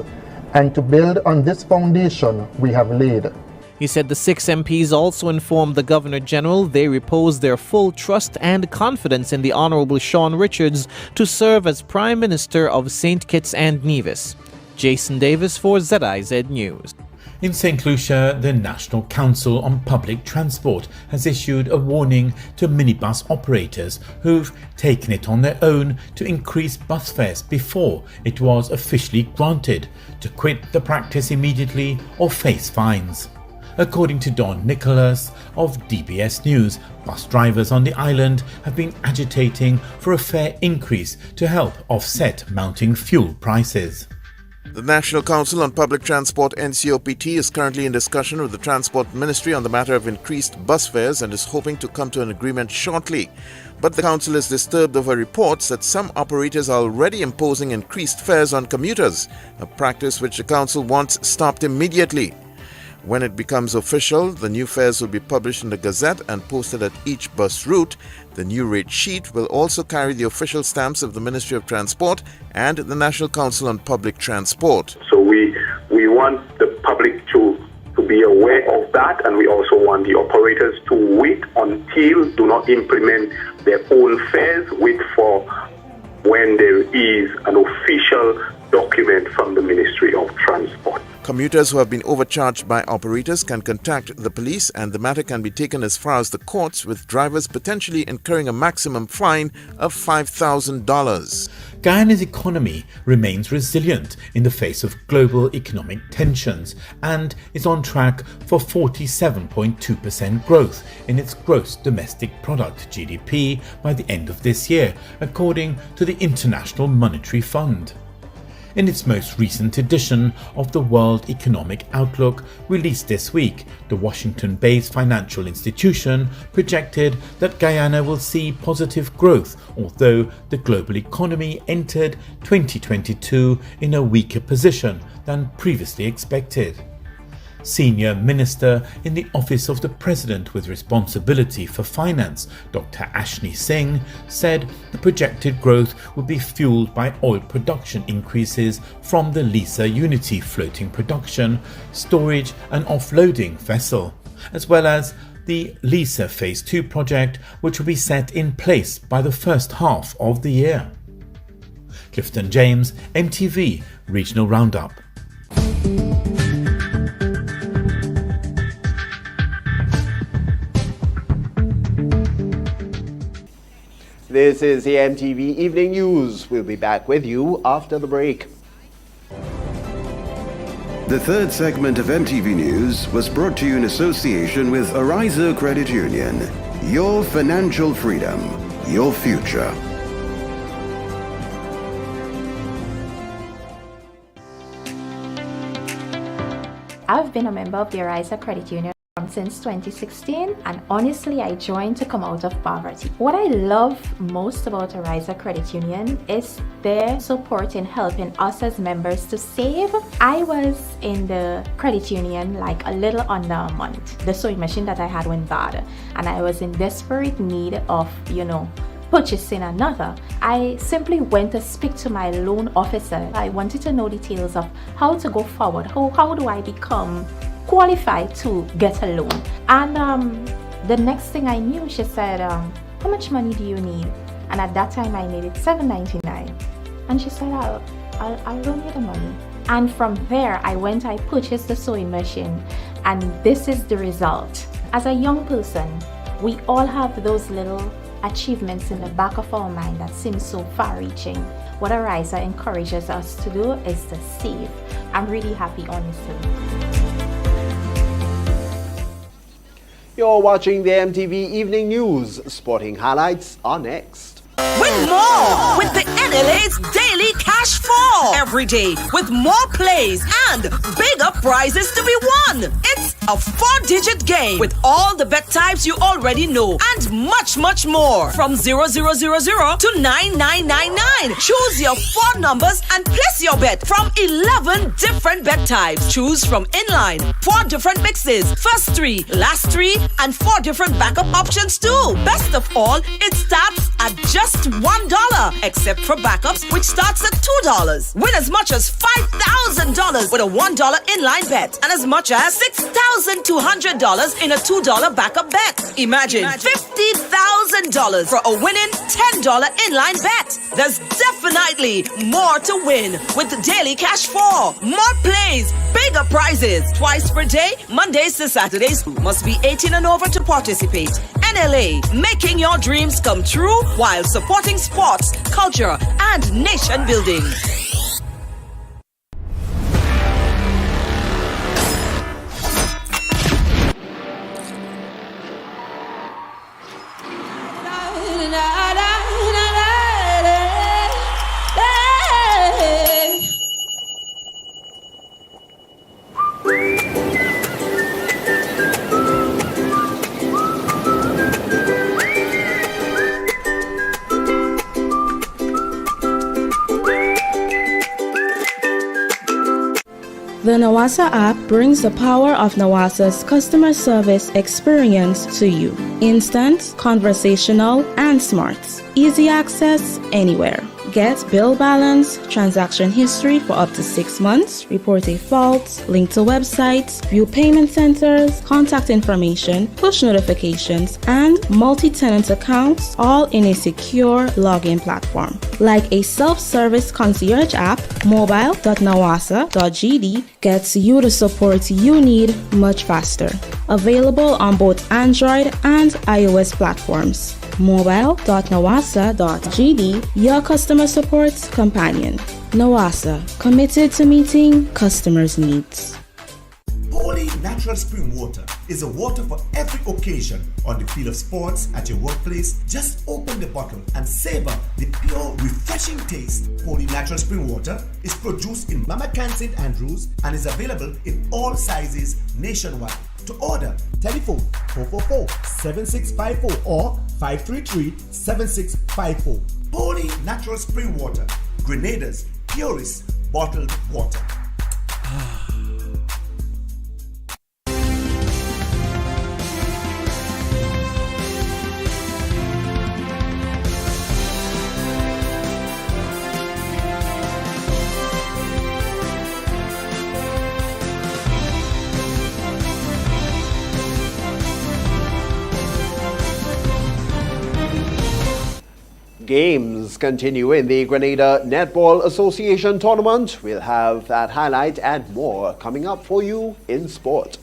and to build on this foundation we have laid. He said the 6 MPs also informed the Governor-General they repose their full trust and confidence in the Honourable Sean Richards to serve as Prime Minister of St. Kitts and Nevis. Jason Davis for ZIZ News. In St. Lucia, the National Council on Public Transport has issued a warning to minibus operators who've taken it on their own to increase bus fares before it was officially granted, to quit the practice immediately or face fines. According to Don Nicholas of DBS News, bus drivers on the island have been agitating for a fare increase to help offset mounting fuel prices. The National Council on Public Transport NCOPT is currently in discussion with the Transport Ministry on the matter of increased bus fares and is hoping to come to an agreement shortly. But the council is disturbed over reports that some operators are already imposing increased fares on commuters, a practice which the council wants stopped immediately. When it becomes official, the new fares will be published in the Gazette and posted at each bus route. The new rate sheet will also carry the official stamps of the Ministry of Transport and the National Council on Public Transport. So we want the public to be aware of that, and we also want the operators to wait until do not implement their own fares, wait for when there is an official document from the Ministry of Transport. Commuters who have been overcharged by operators can contact the police, and the matter can be taken as far as the courts, with drivers potentially incurring a maximum fine of $5,000. Guyana's economy remains resilient in the face of global economic tensions and is on track for 47.2% growth in its gross domestic product (GDP) by the end of this year, according to the International Monetary Fund. In its most recent edition of the World Economic Outlook, released this week, the Washington-based financial institution projected that Guyana will see positive growth, although the global economy entered 2022 in a weaker position than previously expected. Senior Minister in the Office of the President with responsibility for finance, Dr. Ashni Singh, said the projected growth would be fueled by oil production increases from the Liza Unity floating production, storage and offloading vessel, as well as the Liza Phase 2 project, which will be set in place by the first half of the year. Clifton James, MTV Regional Roundup. This is the MTV Evening News. We'll be back with you after the break. The third segment of MTV News was brought to you in association with Ariza Credit Union. Your financial freedom, your future. I've been a member of the Ariza Credit Union since 2016, and honestly I joined to come out of poverty. What I love most about Ariza Credit Union is their support in helping us as members to save. I was in the credit union like a little under a month. The sewing machine that I had went bad and I was in desperate need of, purchasing another. I simply went to speak to my loan officer. I wanted to know details of how to go forward. How do I become qualified to get a loan? And the next thing I knew, she said, how much money do you need? And at that time I needed $7.99. And she said, I'll loan you the money. And from there I purchased the sewing machine, and this is the result. As a young person, we all have those little achievements in the back of our mind that seem so far-reaching. What Ariza encourages us to do is to save. I'm really happy, honestly. You're watching the MTV Evening News. Sporting highlights are next. Win more with the NLA's Daily Cash 4 every day, with more plays and bigger prizes to be won. It's a 4-digit game with all the bet types you already know and much, much more. From 0000 to 9999. Choose your 4 numbers and place your bet from 11 different bet types. Choose from inline, 4 different mixes, first 3, last 3, and 4 different backup options too. Best of all, it starts at just $1, except for backups, which starts at $2. Win as much as $5,000 with a $1 inline bet, and as much as $6,200 in a $2 backup bet. Imagine $50,000 for a winning $10 inline bet. There's definitely more to win with the Daily Cash 4. More plays, bigger prizes, twice per day, Mondays to Saturdays. Must be 18 and over to participate. NLA, making your dreams come true while supporting sports, culture, and nation building. The Nawasa app brings the power of Nawasa's customer service experience to you. Instant, conversational, and smart. Easy access anywhere. Get bill balance, transaction history for up to 6 months, report a fault, link to websites, view payment centers, contact information, push notifications, and multi-tenant accounts, all in a secure login platform. Like a self-service concierge app, mobile.nawasa.gd gets you the support you need much faster. Available on both Android and iOS platforms. Mobile.nawasa.gd, your customer support companion. Nawasa, committed to meeting customers' needs. Holy Natural Spring Water is a water for every occasion. On the field of sports, at your workplace, just open the bottle and savor the pure, refreshing taste. Holy Natural Spring Water is produced in Mama Can St. Andrews and is available in all sizes nationwide. To order, telephone 444-7654 or 533-7654. Holy Natural Spring Water, Grenada's purest bottled water. Games continue in the Grenada Netball Association tournament. We'll have that highlight and more coming up for you in sport.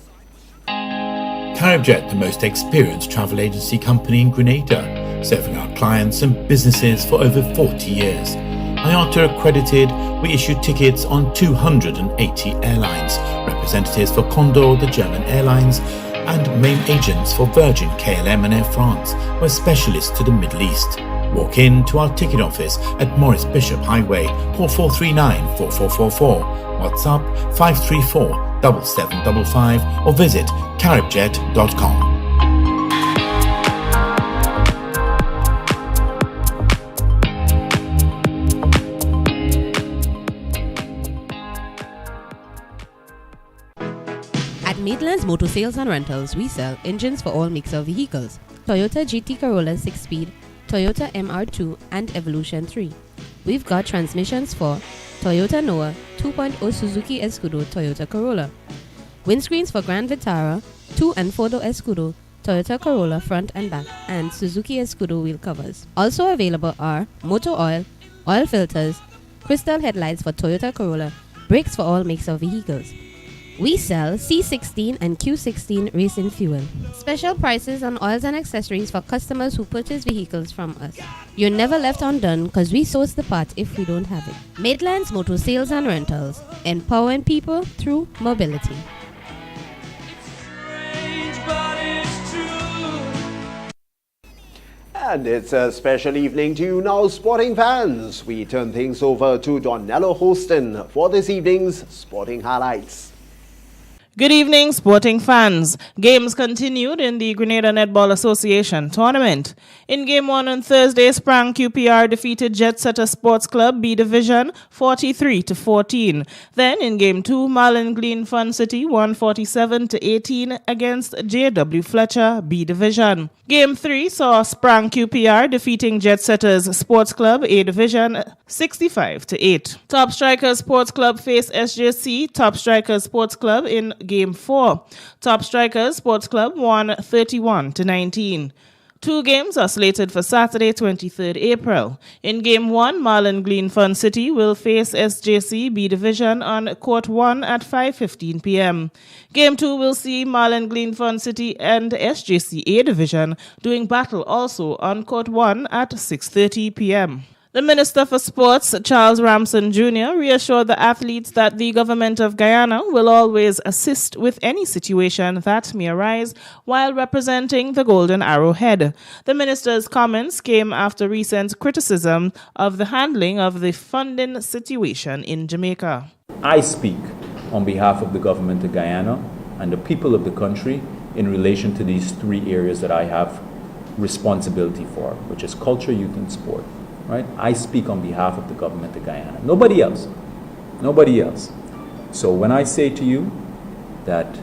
Caribjet, the most experienced travel agency company in Grenada, serving our clients and businesses for over 40 years. IATA accredited, we issue tickets on 280 airlines, representatives for Condor, the German airlines, and main agents for Virgin, KLM and Air France. We're specialists to the Middle East. Walk in to our ticket office at Morris Bishop Highway, call 439-4444, WhatsApp 534-7755 or visit caribjet.com. At Maitland's Motor Sales and Rentals, we sell engines for all makes of vehicles. Toyota GT Corolla 6-speed, Toyota MR2 and Evolution 3. We've got transmissions for Toyota Noah, 2.0 Suzuki Escudo, Toyota Corolla. Windscreens for Grand Vitara, 2 and 4-door Escudo, Toyota Corolla front and back, and Suzuki Escudo wheel covers. Also available are motor oil, oil filters, crystal headlights for Toyota Corolla, brakes for all makes of vehicles. We sell C16 and Q16 racing fuel. Special prices on oils and accessories for customers who purchase vehicles from us. You're never left undone because we source the part if we don't have it. Maitland's Motor Sales and Rentals, empowering people through mobility. And it's a special evening to you now, sporting fans. We turn things over to Donello Hostin for this evening's sporting highlights. Good evening, sporting fans. Games continued in the Grenada Netball Association tournament. In Game 1 on Thursday, Sprang QPR defeated Jet Setter Sports Club B Division 43-14. Then in Game 2, Marlin Glean Fun City won 47-18 against JW Fletcher B Division. Game 3 saw Sprang QPR defeating Jet Setters Sports Club A Division 65-8. Top Strikers Sports Club faced SJC Top Strikers Sports Club in Game 4. Top Strikers Sports Club won 31-19. Two games are slated for Saturday, 23rd April. In Game 1, Marlin Glean Fun City will face SJC B Division on Court 1 at 5:15 p.m. Game 2 will see Marlin Glean Fun City and SJC A Division doing battle also on Court 1 at 6:30 p.m. The Minister for Sports, Charles Ramson Jr., reassured the athletes that the government of Guyana will always assist with any situation that may arise while representing the Golden Arrowhead. The minister's comments came after recent criticism of the handling of the funding situation in Jamaica. I speak on behalf of the government of Guyana and the people of the country in relation to these three areas that I have responsibility for, which is culture, youth, and sport. Right? I speak on behalf of the government of Guyana. Nobody else. Nobody else. So when I say to you that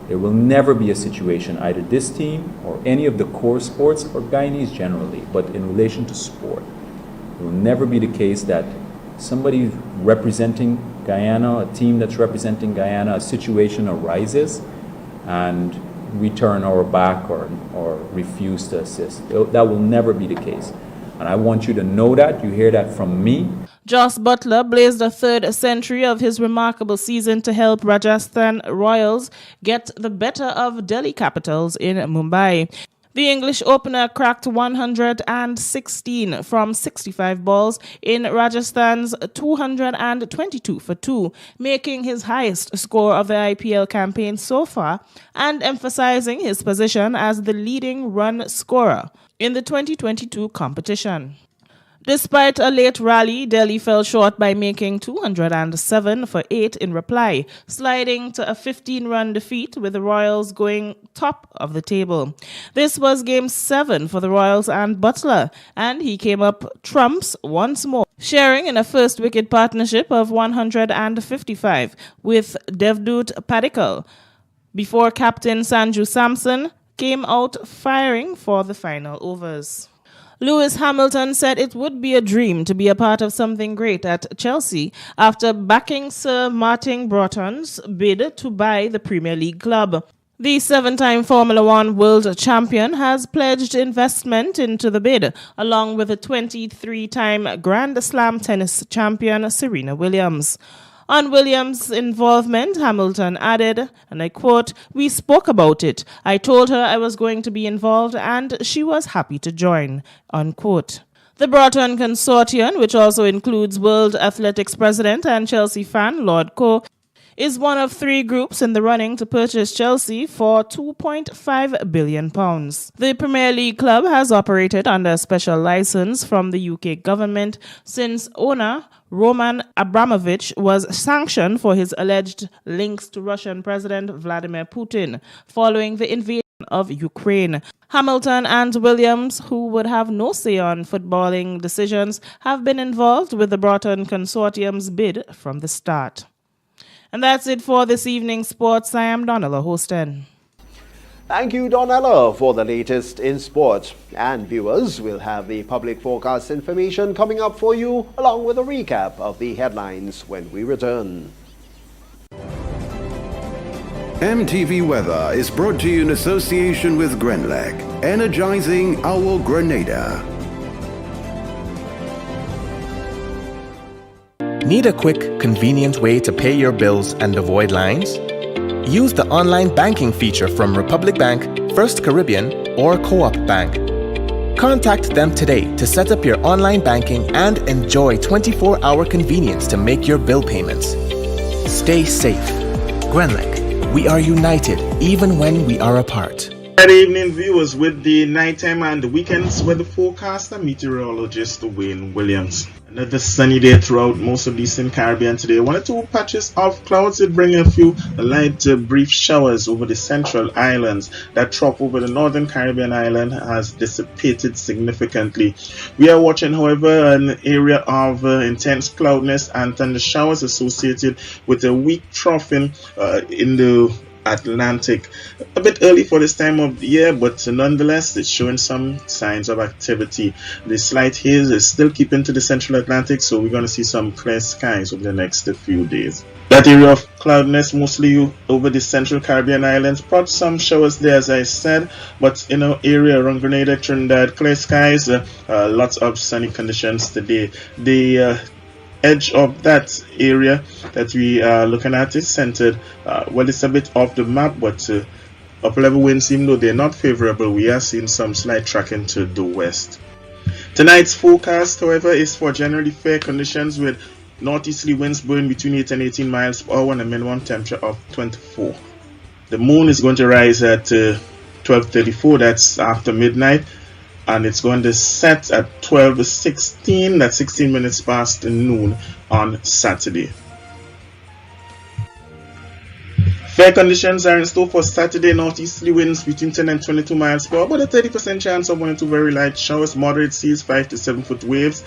there will never be a situation, either this team or any of the core sports or Guyanese generally, but in relation to sport, it will never be the case that somebody representing Guyana, a team that's representing Guyana, a situation arises and we turn our back or refuse to assist. That will never be the case. And I want you to know that. You hear that from me. Joss Butler blazed a third century of his remarkable season to help Rajasthan Royals get the better of Delhi Capitals in Mumbai. The English opener cracked 116 from 65 balls in Rajasthan's 222 for 2, making his highest score of the IPL campaign so far and emphasizing his position as the leading run scorer in the 2022 competition. Despite a late rally, Delhi fell short by making 207 for 8 in reply, sliding to a 15-run defeat with the Royals going top of the table. This was Game 7 for the Royals and Butler, and he came up trumps once more, sharing in a first-wicket partnership of 155 with Devdutt Padikkal, before captain Sanju Samson came out firing for the final overs. Lewis Hamilton said it would be a dream to be a part of something great at Chelsea after backing Sir Martin Broughton's bid to buy the Premier League club. The 7-time Formula One world champion has pledged investment into the bid, along with a 23-time Grand Slam tennis champion Serena Williams. On Williams' involvement, Hamilton added, and I quote, "We spoke about it. I told her I was going to be involved and she was happy to join," unquote. The Broughton Consortium, which also includes World Athletics President and Chelsea fan Lord Coe, is one of 3 groups in the running to purchase Chelsea for £2.5 billion. The Premier League club has operated under a special license from the UK government since owner Roman Abramovich was sanctioned for his alleged links to Russian President Vladimir Putin following the invasion of Ukraine. Hamilton and Williams, who would have no say on footballing decisions, have been involved with the Broughton Consortium's bid from the start. And that's it for this evening's sports. I am Donella Hostin. Thank you, Donella, for the latest in sport. And viewers, we'll have the public forecast information coming up for you, along with a recap of the headlines when we return. MTV Weather is brought to you in association with Grenlec, energizing our Grenada. Need a quick, convenient way to pay your bills and avoid lines? Use the online banking feature from Republic Bank, First Caribbean, or Co-op Bank. Contact them today to set up your online banking and enjoy 24-hour convenience to make your bill payments. Stay safe. Grenlec, we are united even when we are apart. Good evening, viewers, with the nighttime and the weekends weather forecast, I'm meteorologist Wayne Williams. Another sunny day throughout most of the Eastern Caribbean today. 1 or 2 patches of clouds that bring a few light brief showers over the central islands. That trough over the northern Caribbean island has dissipated significantly. We are watching, however, an area of intense cloudiness and thunder showers associated with a weak trough in the Atlantic. A bit early for this time of the year, but nonetheless it's showing some signs of activity. The slight haze is still keeping to the central Atlantic, so we're going to see some clear skies over the next few days. That area of cloudiness mostly over the central Caribbean islands brought some showers there, as I said, but in our area around Grenada, Trinidad, clear skies, lots of sunny conditions today. The edge of that area that we are looking at is centered, well, it's a bit off the map, but upper level winds, even though they're not favorable, we are seeing some slight tracking to the west. Tonight's forecast, however, is for generally fair conditions with northeasterly winds blowing between 8 and 18 miles per hour and a minimum temperature of 24. The moon is going to rise at 12:34, that's after midnight, and it's going to set at 12:16, that's 16 minutes past noon on Saturday. Fair conditions are in store for Saturday. Northeasterly winds between 10 and 22 miles per hour, but a 30% chance of 1 or 2 very light showers, moderate seas, 5 to 7 foot waves.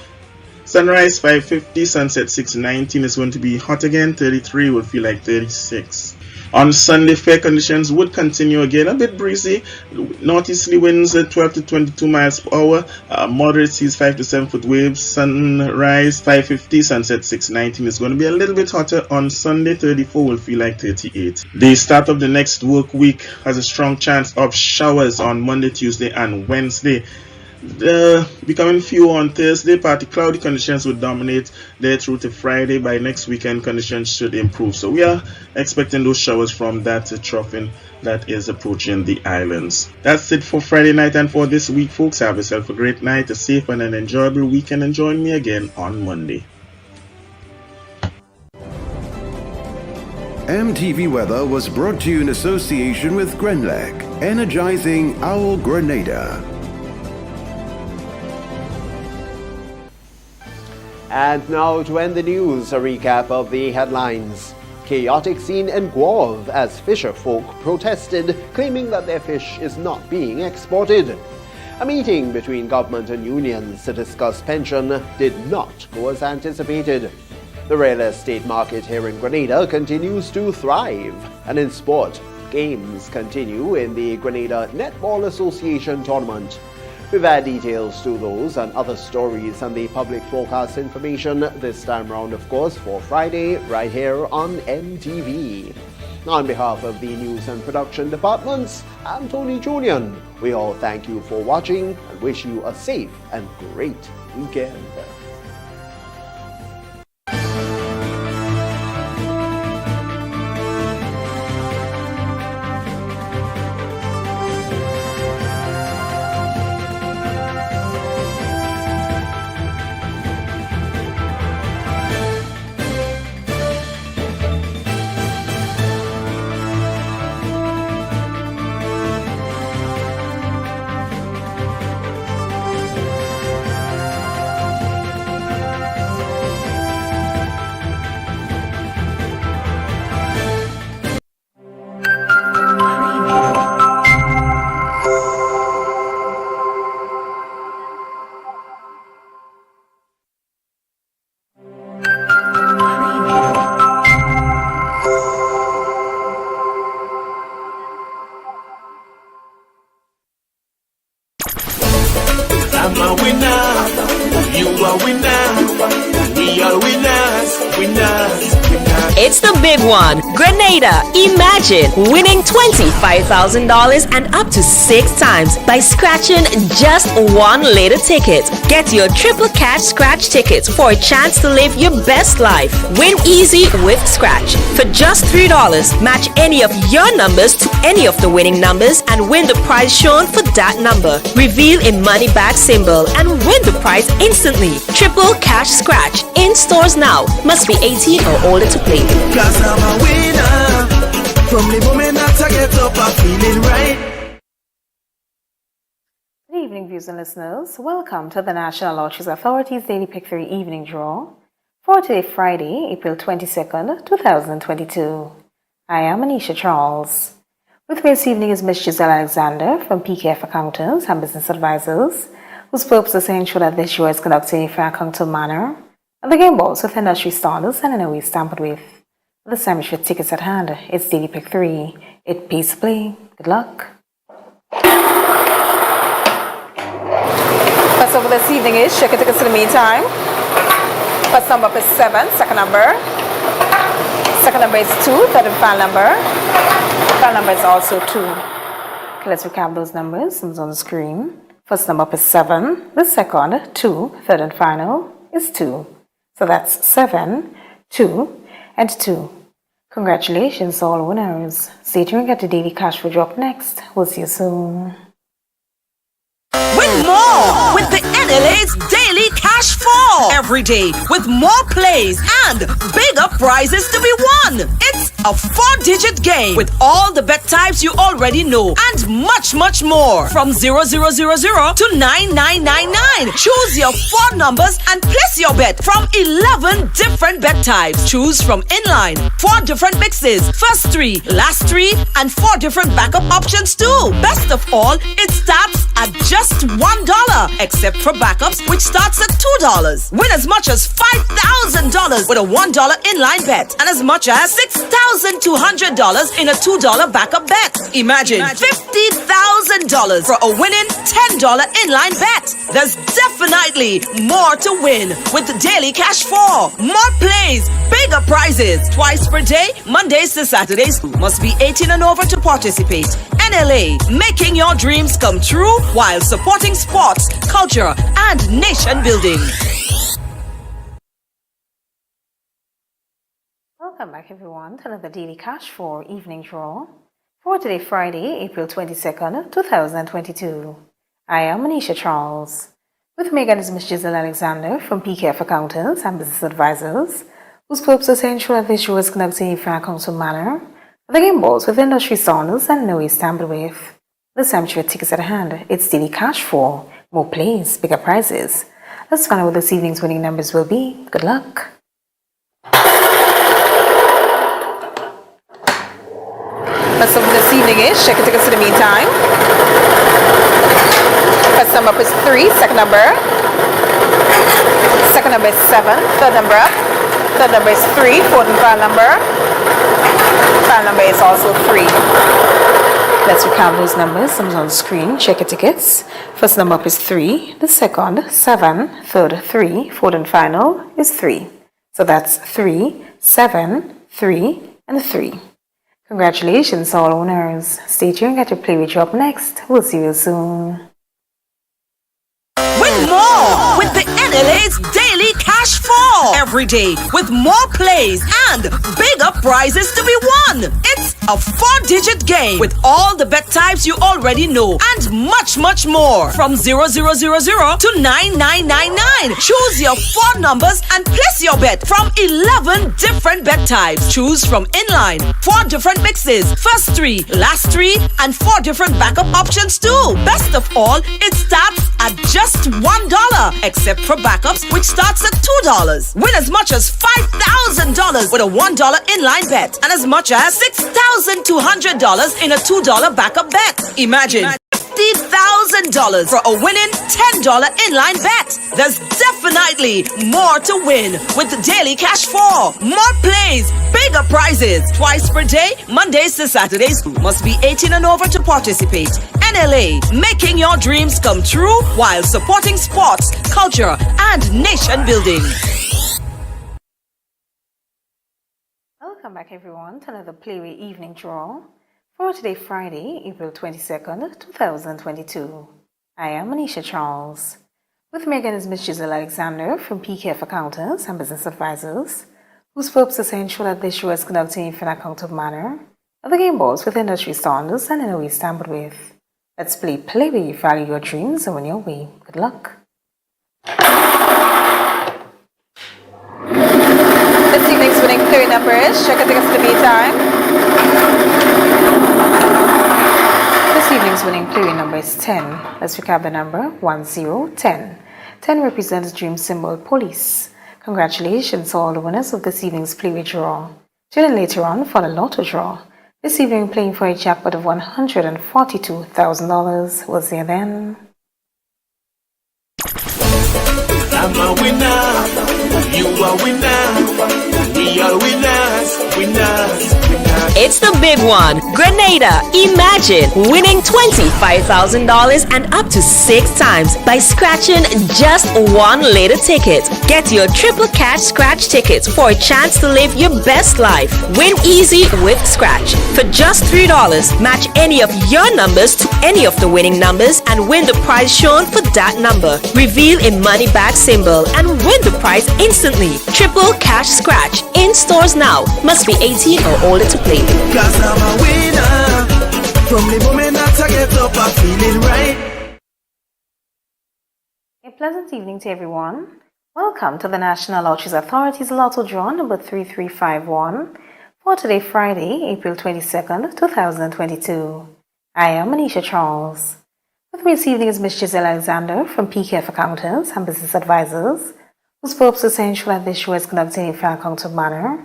Sunrise 5:50, sunset 6:19 is going to be hot again, 33 will feel like 36. On Sunday, fair conditions would continue again, a bit breezy. Northeasterly winds at 12 to 22 miles per hour, moderate seas, 5 to 7 foot waves. Sunrise 5:50, sunset 6:19 is going to be a little bit hotter on Sunday, 34 will feel like 38. The start of the next work week has a strong chance of showers on Monday, Tuesday, and Wednesday. Becoming few on Thursday, partly cloudy conditions will dominate there through to Friday. By next weekend, conditions should improve. So we are expecting those showers from that troughing that is approaching the islands. That's it for Friday night and for this week, folks. Have yourself a great night, a safe and an enjoyable weekend, and join me again on Monday. MTV Weather was brought to you in association with Grenlec, energizing our Grenada. And now to end the news, a recap of the headlines. Chaotic scene in Guelph as fisher folk protested, claiming that their fish is not being exported. A meeting between government and unions to discuss pension did not go as anticipated. The real estate market here in Grenada continues to thrive. And in sport, games continue in the Grenada Netball Association tournament. We've had details to those and other stories and the public forecast information this time round, of course, for Friday, right here on MTV. On behalf of the news and production departments, I'm Tony Julian. We all thank you for watching and wish you a safe and great weekend. I'm a winner, you are winner, we are winners, winners. It's the big one. Grenada. Imagine winning $25,000 and up to 6 times by scratching just one little ticket. Get your triple cash scratch tickets for a chance to live your best life. Win easy with Scratch. For just $3, match any of your numbers to any of the winning numbers and win the prize shown for that number. Reveal a money bag symbol and win the prize instantly. Triple cash scratch. In stores now. Must be 18 or older to play. Cause I'm a winner. From the moment that I get up, I'm feeling right. Good evening, viewers and listeners. Welcome to the National Lotteries Authority's Daily Pick 3 Evening Draw for today, Friday, April 22nd, 2022. I am Anisha Charles. With me this evening is Ms. Giselle Alexander from PKF Accountants and Business Advisors, whose purpose is to ensure that this draw is conducted in a fair accountable manner, and the game balls with industry standards and in a way stamped with. The sandwich with tickets at hand. It's Daily Pick 3. It pays to play. Good luck. First over this evening is check your tickets in the meantime. First number is 7, second number. Second number is 2, third and final number. Final number is also 2. Okay, let's recap those numbers. It's on the screen. First number is 7. The second, 2, third and final is 2. So that's 7, 2, and 2. Congratulations, all winners. Stay tuned, get the daily cash for drop next. We'll see you soon. Win more with the NLA's Daily Cash 4 every day with more plays and bigger prizes to be won. It's a 4-digit game with all the bet types you already know and much, much more. From 0000 to 9999. Choose your 4 numbers and place your bet from 11 different bet types. Choose from inline, 4 different mixes, first 3, last 3, and 4 different backup options too. Best of all, it starts at just $1, except for backups, which starts at $2. Win as much as $5,000 with a $1 inline bet and as much as $6,200 in a $2 backup bet. Imagine $50,000 for a winning $10 inline bet. There's definitely more to win with the Daily Cash 4. More plays, bigger prizes, twice per day, Mondays to Saturdays. Must be 18 and over to participate. NLA, making your dreams come true while supporting sports, culture, and nation building. Welcome back, everyone, to another Daily Cash 4 Evening Draw for today, Friday, April 22nd, 2022. I am Anisha Charles. With me again is Ms. Giselle Alexander from PKF Accountants and Business Advisors, whose purpose is to ensure that this show is conducted in a fair accountable manner. The game balls with industry standards and no way stamped with. The sandwich with tickets at hand. It's Daily Cash 4. More plays, bigger prizes. Let's find out what this evening's winning numbers will be. Good luck. First up this evening is check your tickets in the meantime. First number is 3, second number. Second number is 7, third number up. Third number is 3, fourth and final number. Final number is also 3. Let's recount those numbers. Some on the screen. Check your tickets. First number up is 3. The second, 7. Third, 3. Fourth and final is 3. So that's 3, 7, 3, and 3. Congratulations, all owners. Stay tuned. Get your play with you up next. We'll see you soon. Win more with the NLA's Daily Cash 4 every day with more plays and bigger prizes to be won. It's a 4-digit game with all the bet types you already know and much, much more. From 0000 to 9999. Choose your 4 numbers and place your bet from 11 different bet types. Choose from inline, 4 different mixes, first 3, last 3, and 4 different backup options too. Best of all, it starts at just $1, except for backups, which starts at $2. Win as much as $5,000 with a $1 inline bet and as much as $6,200 in a $2 backup bet. Imagine $50,000 for a winning $10 inline bet. There's definitely more to win with the Daily Cash 4. More plays, bigger prizes. Twice per day, Mondays to Saturdays. Must be 18 and over to participate. NLA, making your dreams come true while supporting sports, culture, and nation building. Welcome back, everyone, to another Playway Evening Draw for today, Friday, April 22nd, 2022. I am Manisha Charles. With me again is Ms. Giselle Alexander from PKF Accountants and Business Advisors, whose purpose is to ensure that this show is conducted in an accountable manner of the game balls with industry standards and in a way stampered with. Let's play Playway, value your dreams and win your way. Good luck. This evening's winning Playway number is, check your tickets to the meantime. This evening's winning Playway number is 10. Let's recap the number 1010. 10 represents dream symbol police. Congratulations to all the winners of this evening's Playway draw. Tune in later on for the Lotto draw. This evening playing for a jackpot of $142,000. We'll see you then. I'm a winner, you are winner, we are winners, winners, winners. It's the big one. Grenada. Imagine winning $25,000 and up to 6 times by scratching just one little ticket. Get your triple cash scratch tickets for a chance to live your best life. Win easy with Scratch. For just $3, match any of your numbers to any of the winning numbers and win the prize shown for that number. Reveal a money bag symbol and win the prize instantly. Triple cash scratch. In stores now. Must be 18 or older to play. Cause I'm a winner. From the moment that I get up, I'm feeling right. A pleasant evening to everyone. Welcome to the National Lotteries Authority's Lotto Draw number 3351 for today, Friday, April 22nd, 2022. I am Manisha Charles. With me this evening is Ms. Giselle Alexander from PKF Accountants and Business Advisors, whose purpose is to ensure that this show is conducted in a fair and accountable manner.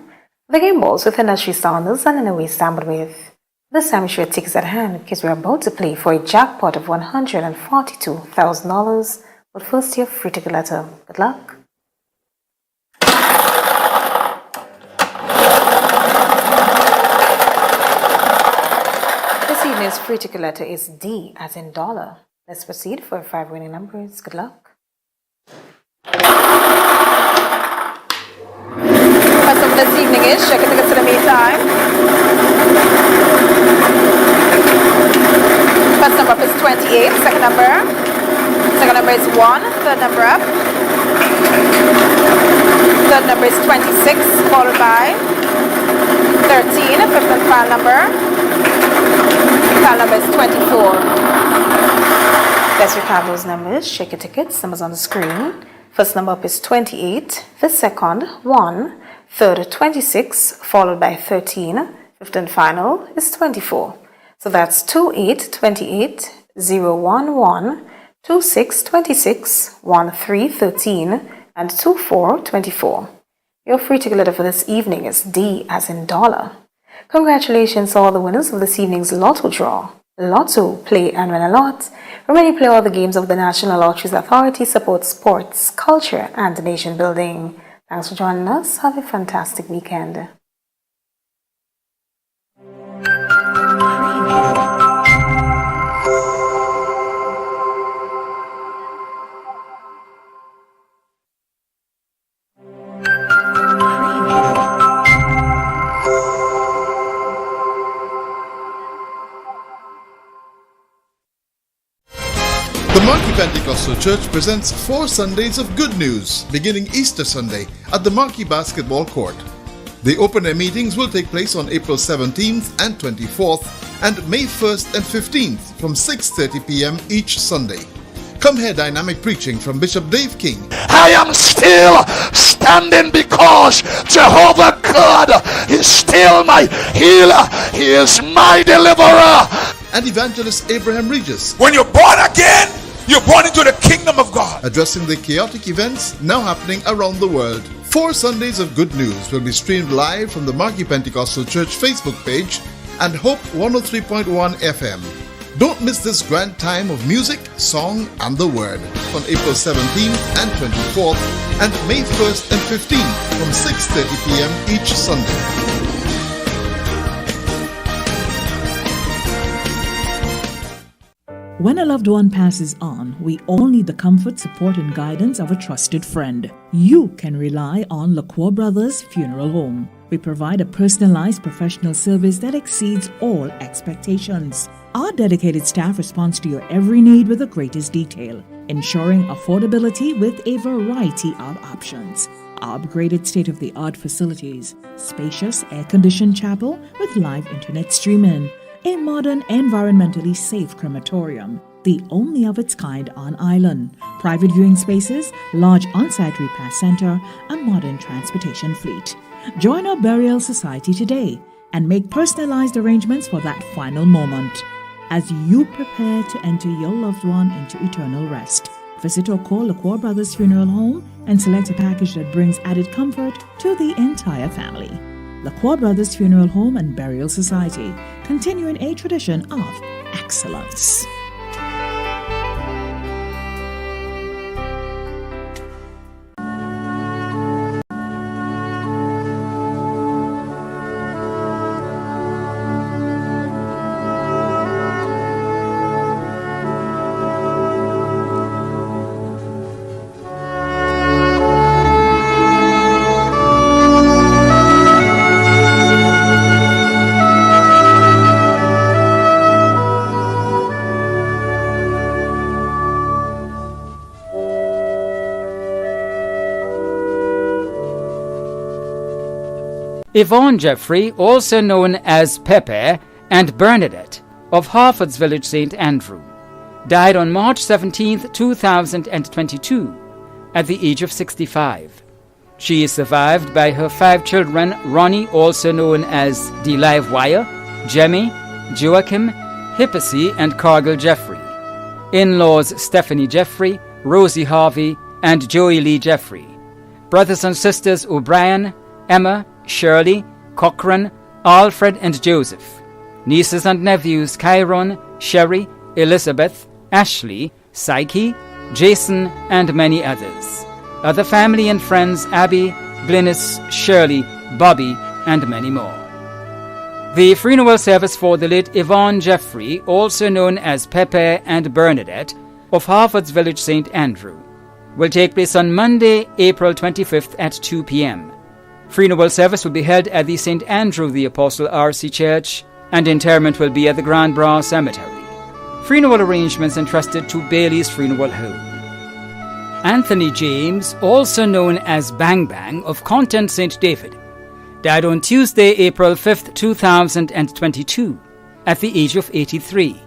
The game balls with industry standards and in a way stampered with. This time, show your tickets at hand because we're about to play for a jackpot of $142,000. But first, your free ticket letter. Good luck. This evening's free ticket letter is D as in dollar. Let's proceed for 5 winning numbers. Good luck. First number this evening is, check your tickets in the meantime. First number up is 28. Second number is 1. Third number up. Third number is 26, followed by 13. Fifth and final number. Final number is 24. Let's recap those numbers. Check your tickets. Numbers on the screen. First number up is 28. The second, 1. Third, 26, followed by 13. Fifth and final is 24. So that's 28, 28, 0, 1, 1, 2, 6, 26, 1, 3, 13, and 2, 4, 24. Your free ticket letter for this evening is D as in dollar. Congratulations to all the winners of this evening's Lotto draw. Lotto, play and win a lot. Remember, play all the games of the National Lotteries Authority, support sports, culture, and nation building. Thanks for joining us. Have a fantastic weekend. The Monkey Pentecostal Church presents 4 Sundays of good news, beginning Easter Sunday at the Monkey Basketball Court. The open-air meetings will take place on April 17th and 24th and May 1st and 15th from 6:30 p.m. each Sunday. Come hear dynamic preaching from Bishop Dave King. I am still standing because Jehovah God is still my healer. He is my deliverer. And evangelist Abraham Regis. When you're born again, you're born into the kingdom of God. Addressing the chaotic events now happening around the world. 4 Sundays of Good News will be streamed live from the Monkey Pentecostal Church Facebook page and Hope 103.1 FM. Don't miss this grand time of music, song, and the word on April 17th and 24th and May 1st and 15th from 6:30 p.m. each Sunday. When a loved one passes on, we all need the comfort, support, and guidance of a trusted friend. You can rely on LaCour Brothers Funeral Home. We provide a personalized professional service that exceeds all expectations. Our dedicated staff responds to your every need with the greatest detail, ensuring affordability with a variety of options. Our upgraded state-of-the-art facilities, spacious air-conditioned chapel with live internet streaming, a modern, environmentally safe crematorium, the only of its kind on island, private viewing spaces, large on-site repast center, a modern transportation fleet. Join our burial society today and make personalized arrangements for that final moment. As you prepare to enter your loved one into eternal rest, visit or call LaCour Brothers Funeral Home and select a package that brings added comfort to the entire family. LaCour Brothers Funeral Home and Burial Society, continuing a tradition of excellence. Yvonne Jeffrey, also known as Pepe, and Bernadette of Harford's Village, St. Andrew, died on March 17, 2022, at the age of 65. She is survived by her 5 children, Ronnie, also known as the Live Wire, Jemmy, Joachim, Hippesy, and Cargill Jeffrey. In-laws Stephanie Jeffrey, Rosie Harvey, and Joey Lee Jeffrey. Brothers and sisters O'Brien, Emma, Shirley, Cochran, Alfred, and Joseph. Nieces and nephews Chiron, Sherry, Elizabeth, Ashley, Psyche, Jason, and many others. Other family and friends Abby, Glynis, Shirley, Bobby, and many more. The funeral service for the late Yvonne Jeffrey, also known as Pepe and Bernadette, of Harford's Village, St. Andrew, will take place on Monday, April 25th at 2 p.m. Funeral service will be held at the St. Andrew the Apostle RC Church, and interment will be at the Grand Bras Cemetery. Funeral arrangements entrusted to Bailey's Funeral Home. Anthony James, also known as Bang Bang of Content St. David, died on Tuesday, April 5th, 2022, at the age of 83.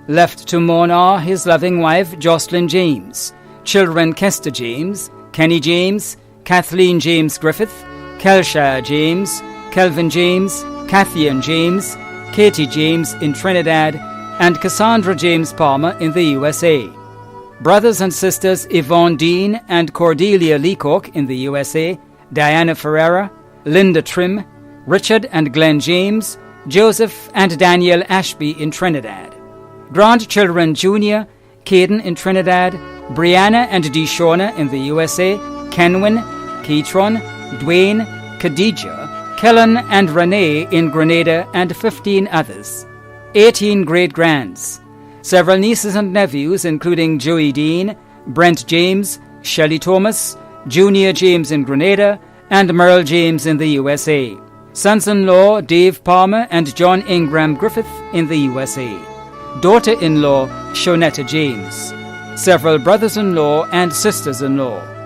Left to mourn are his loving wife, Jocelyn James, children Kester James, Kenny James, Kathleen James Griffith, Kelshire James, Kelvin James, Kathian James, Katie James in Trinidad, and Cassandra James Palmer in the USA. Brothers and sisters Yvonne Dean and Cordelia Leacock in the USA, Diana Ferreira, Linda Trim, Richard and Glenn James, Joseph and Danielle Ashby in Trinidad. Grandchildren Junior, Caden in Trinidad, Brianna and Deshauna in the USA, Kenwin, Keatron, Dwayne, Khadija, Kellen and Renee in Grenada, and 15 others. 18 great-grands. Several nieces and nephews, including Joey Dean, Brent James, Shelley Thomas, Junior James in Grenada, and Merle James in the USA. Sons-in-law Dave Palmer and John Ingram Griffith in the USA. Daughter-in-law Shonetta James. Several brothers-in-law and sisters-in-law.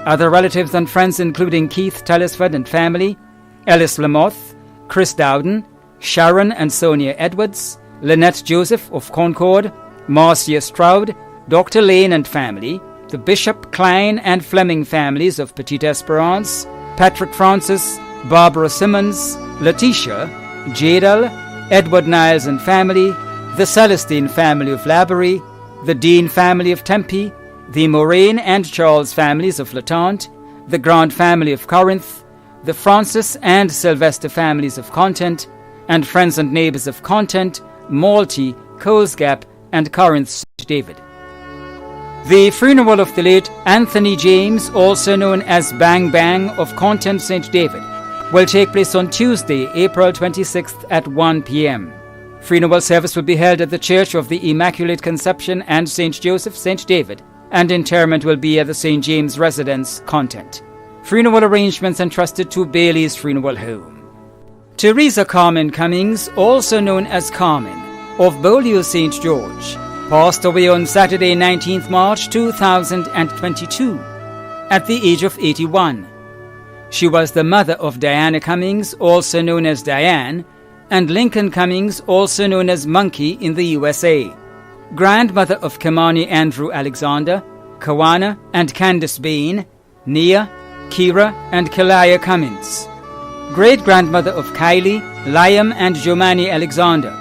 Other relatives and friends including Keith Tellisford and family, Ellis Lamoth, Chris Dowden, Sharon and Sonia Edwards, Lynette Joseph of Concord, Marcia Stroud, Dr. Lane and family, the Bishop, Klein and Fleming families of Petite Esperance, Patrick Francis, Barbara Simmons, Letitia, Jadal, Edward Niles and family, the Celestine family of Laborie, the Dean family of Tempe, the Moraine and Charles families of Latente, the Grant family of Corinth, the Francis and Sylvester families of Content, and friends and neighbors of Content, Malty, Coles Gap, and Corinth St. David. The funeral of the late Anthony James, also known as Bang Bang of Content St. David, will take place on Tuesday, April 26th at 1 p.m. Funeral service will be held at the Church of the Immaculate Conception and St. Joseph St. David, and interment will be at the St. James Residence, Content. Funeral arrangements entrusted to Bailey's Funeral Home. Teresa Carmen Cummings, also known as Carmen, of Beaulieu St. George, passed away on Saturday, 19th March 2022, at the age of 81. She was the mother of Diana Cummings, also known as Diane, and Lincoln Cummings, also known as Monkey in the USA. Grandmother of Kamani Andrew Alexander, Kawana and Candace Bain, Nia, Kira and Kalaya Cummings. Great-grandmother of Kylie, Liam and Jomani Alexander.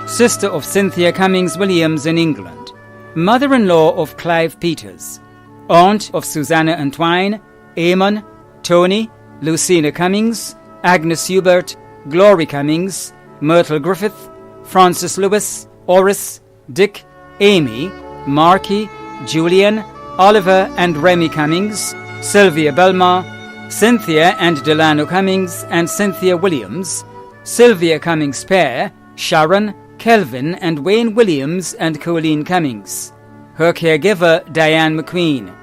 Sister of Cynthia Cummings Williams in England. Mother-in-law of Clive Peters. Aunt of Susanna Antwine, Eamon, Tony, Lucina Cummings, Agnes Hubert, Glory Cummings, Myrtle Griffith, Francis Lewis, Oris, Dick, Amy, Marky, Julian, Oliver and Remy Cummings, Sylvia Belmar, Cynthia and Delano Cummings and Cynthia Williams, Sylvia Cummings Pair, Sharon, Kelvin and Wayne Williams and Colleen Cummings. Her caregiver, Diane McQueen.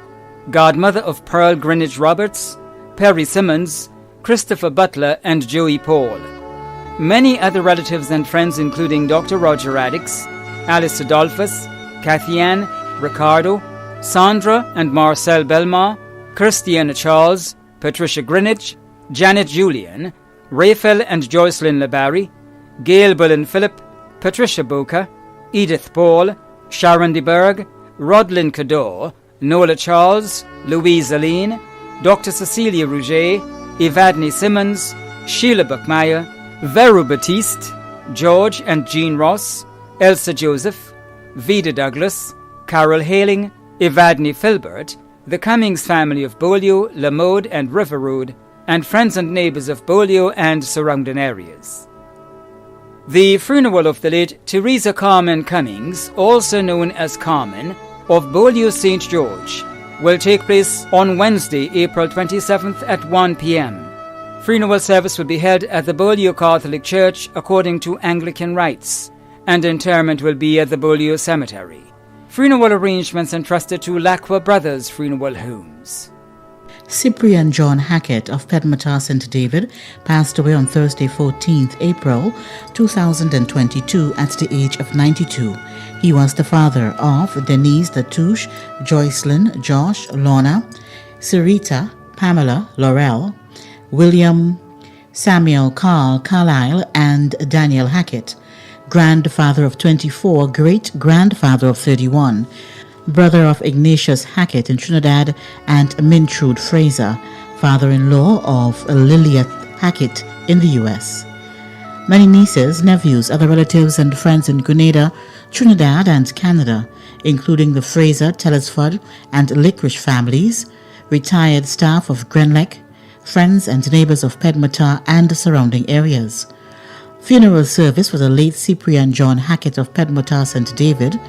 Godmother of Pearl Greenwich Roberts, Perry Simmons, Christopher Butler and Joey Paul. Many other relatives and friends including Dr. Roger Radix, Alice Adolphus, Kathy Ann, Ricardo, Sandra and Marcel Belmar, Christiana Charles, Patricia Greenwich, Janet Julian, Raphael and Joycelyn LeBarry, Gail Bullen Phillip, Patricia Boca, Edith Paul, Sharon DeBerg, Rodlin Cador, Nola Charles, Louise Aline, Dr. Cecilia Rouget, Evadne Simmons, Sheila Buckmeyer, Vero Batiste, George and Jean Ross, Elsa Joseph, Vida Douglas, Carol Haling, Evadne Filbert, the Cummings family of Beaulieu, Lamode and River Road, and friends and neighbours of Beaulieu and surrounding areas. The funeral of the late Teresa Carmen Cummings, also known as Carmen, of Beaulieu St. George, will take place on Wednesday, April 27th at 1 p.m. Funeral service will be held at the Beaulieu Catholic Church according to Anglican rites, and interment will be at the Beaulieu Cemetery. Funeral arrangements entrusted to Lacqua Brothers Funeral Homes. Cyprian John Hackett of Pedmata St. David passed away on Thursday, 14th April 2022 at the age of 92. He was the father of Denise Latouche, Joycelyn, Josh, Lorna, Sarita, Pamela, Laurel, William, Samuel, Carl, Carlisle, and Daniel Hackett. Grandfather of 24, great-grandfather of 31, brother of Ignatius Hackett in Trinidad and Mintrude Fraser, father-in-law of Lilia Hackett in the U.S. Many nieces, nephews, other relatives and friends in Grenada, Trinidad and Canada, including the Fraser, Telesford and Licorice families, retired staff of Grenlec, friends and neighbors of Pedmata and the surrounding areas. Funeral service for the late Cyprian John Hackett of Pedmata St. David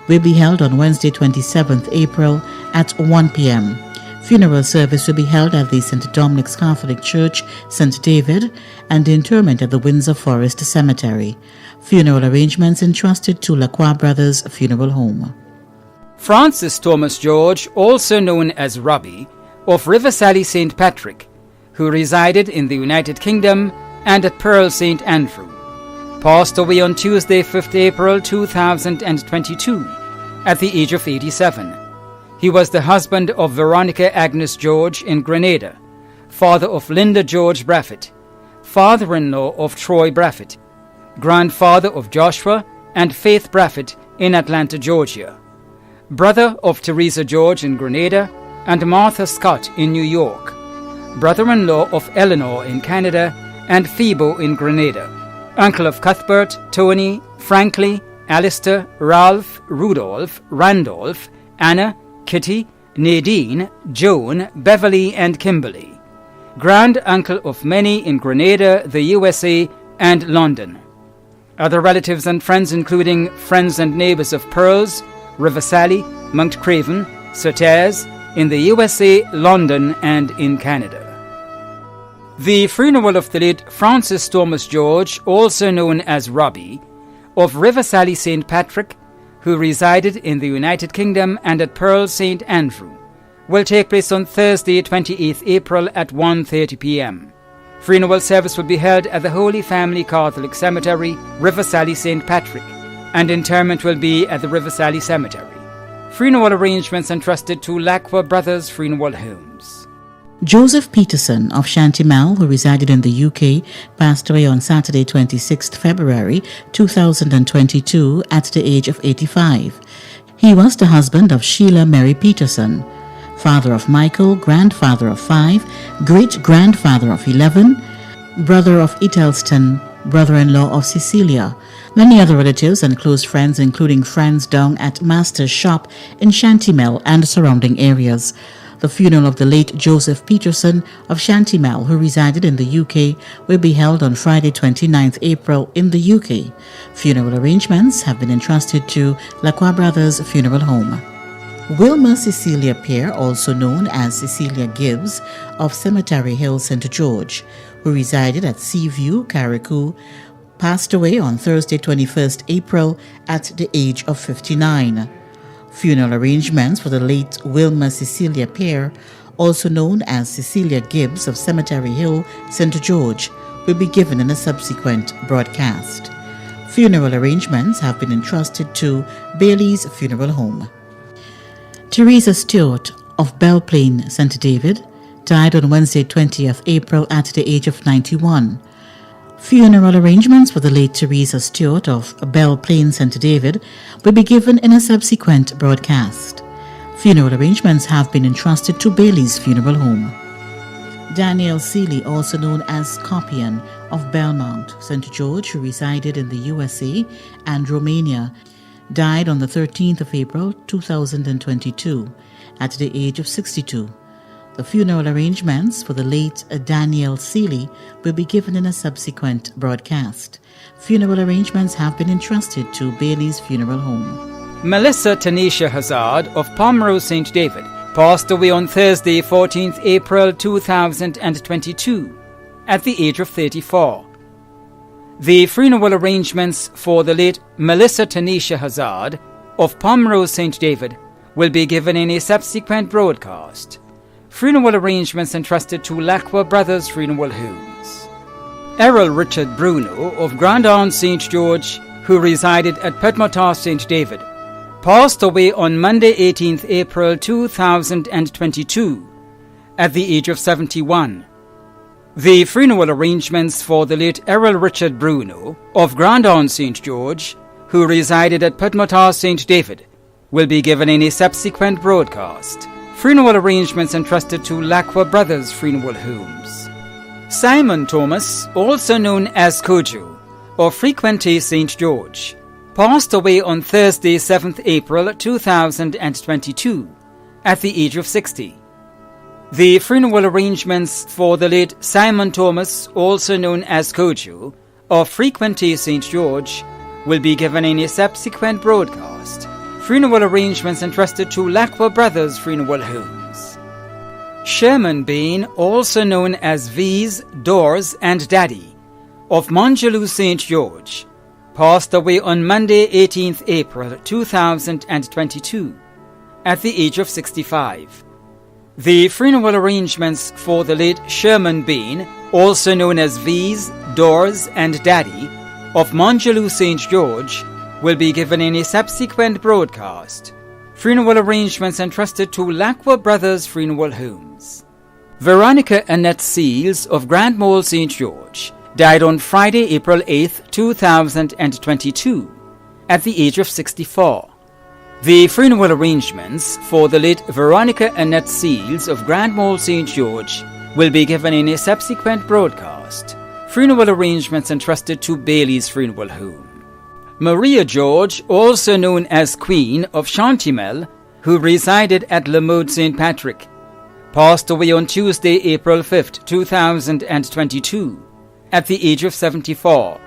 will be held on Wednesday, 27th April at 1 p.m. Funeral service will be held at the St. Dominic's Catholic Church, St. David, and interment at the Windsor Forest Cemetery. Funeral arrangements entrusted to Lacqua Brothers Funeral Home. Francis Thomas George, also known as Robbie, of Riversally St. Patrick, who resided in the United Kingdom and at Pearl St. Andrew, passed away on Tuesday, 5th April 2022 at the age of 87. He was the husband of Veronica Agnes George in Grenada, father of Linda George Braffett, father-in-law of Troy Braffett, grandfather of Joshua and Faith Braffett in Atlanta, Georgia, brother of Teresa George in Grenada and Martha Scott in New York, brother-in-law of Eleanor in Canada and Phoebo in Grenada, uncle of Cuthbert, Tony, Frankly, Alistair, Ralph, Rudolph, Randolph, Anna, Kitty, Nadine, Joan, Beverly and Kimberly, grand uncle of many in Grenada, the USA and London. Other relatives and friends including friends and neighbors of Pearls, River Sally, Mount Craven, Surtees, in the USA, London and in Canada. The funeral of the late Francis Thomas George, also known as Robbie, of River Sally St. Patrick, who resided in the United Kingdom and at Pearl St. Andrew, will take place on Thursday, 28th April at 1:30 p.m. Funeral service will be held at the Holy Family Catholic Cemetery, River Sally St. Patrick, and interment will be at the River Sally Cemetery. Funeral arrangements entrusted to Lacqua Brothers Funeral Homes. Joseph Peterson of Shantimel, who resided in the UK, passed away on Saturday, 26th February 2022 at the age of 85. He was the husband of Sheila Mary Peterson, father of Michael, grandfather of 5, great-grandfather of 11, brother of Etelston, brother-in-law of Cecilia. Many other relatives and close friends, including friends down at Master's shop in Shantimel and surrounding areas. The funeral of the late Joseph Peterson of Shantimel, who resided in the UK, will be held on Friday, 29th April in the UK. Funeral arrangements have been entrusted to Lacqua Brothers Funeral Home. Wilma Cecilia Pear, also known as Cecilia Gibbs of Cemetery Hill, St. George, who resided at Seaview, Carriacou, passed away on Thursday, 21st April at the age of 59. Funeral arrangements for the late Wilma Cecilia Pear, also known as Cecilia Gibbs of Cemetery Hill, St. George, will be given in a subsequent broadcast. Funeral arrangements have been entrusted to Bailey's Funeral Home. Teresa Stewart of Belle Plaine, St. David, died on Wednesday, 20th April at the age of 91. Funeral arrangements for the late Teresa Stewart of Belle Plaine, St. David, will be given in a subsequent broadcast. Funeral arrangements have been entrusted to Bailey's Funeral Home. Daniel Seeley, also known as Scorpion of Belmont, St. George, who resided in the USA and Romania, died on the 13th of April 2022 at the age of 62. The funeral arrangements for the late Daniel Seeley will be given in a subsequent broadcast. Funeral arrangements have been entrusted to Bailey's Funeral Home. Melissa Tanisha Hazard of Pomeroy St. David passed away on Thursday, 14th April 2022 at the age of 34. The funeral arrangements for the late Melissa Tanisha Hazard of Pomeroy St. David will be given in a subsequent broadcast. Funeral arrangements entrusted to Lacqua Brothers Funeral Homes. Errol Richard Bruno of Grandon St. George, who resided at Petmotar St. David, passed away on Monday, 18th April 2022 at the age of 71. The funeral arrangements for the late Errol Richard Bruno of Grandon St. George, who resided at Petmotar St. David, will be given in a subsequent broadcast. Funeral arrangements entrusted to Lacqua Brothers Funeral Homes. Simon Thomas, also known as Kojo, of Frequente St. George, passed away on Thursday, 7th April 2022 at the age of 60. The funeral arrangements for the late Simon Thomas, also known as Kojo, of Frequente St. George, will be given in a subsequent broadcast. Funeral arrangements entrusted to Lacqua Brothers Funeral Homes. Sherman Bain, also known as V's, Doors and Daddy, of Mongelou St. George, passed away on Monday, 18th April 2022 at the age of 65. The funeral arrangements for the late Sherman Bain, also known as V's, Doors and Daddy, of Mongelou St. George, will be given in a subsequent broadcast. Funeral arrangements entrusted to Lacqua Brothers Funeral Homes. Veronica Annette Seals of Grand Mole St. George died on Friday, April 8th, 2022 at the age of 64. The funeral arrangements for the late Veronica Annette Seals of Grand Mole St. George will be given in a subsequent broadcast. Funeral arrangements entrusted to Bailey's Funeral Home. Maria George, also known as Queen of Shantimel, who resided at Lamode St. Patrick, passed away on Tuesday, April 5th, 2022 at the age of 74.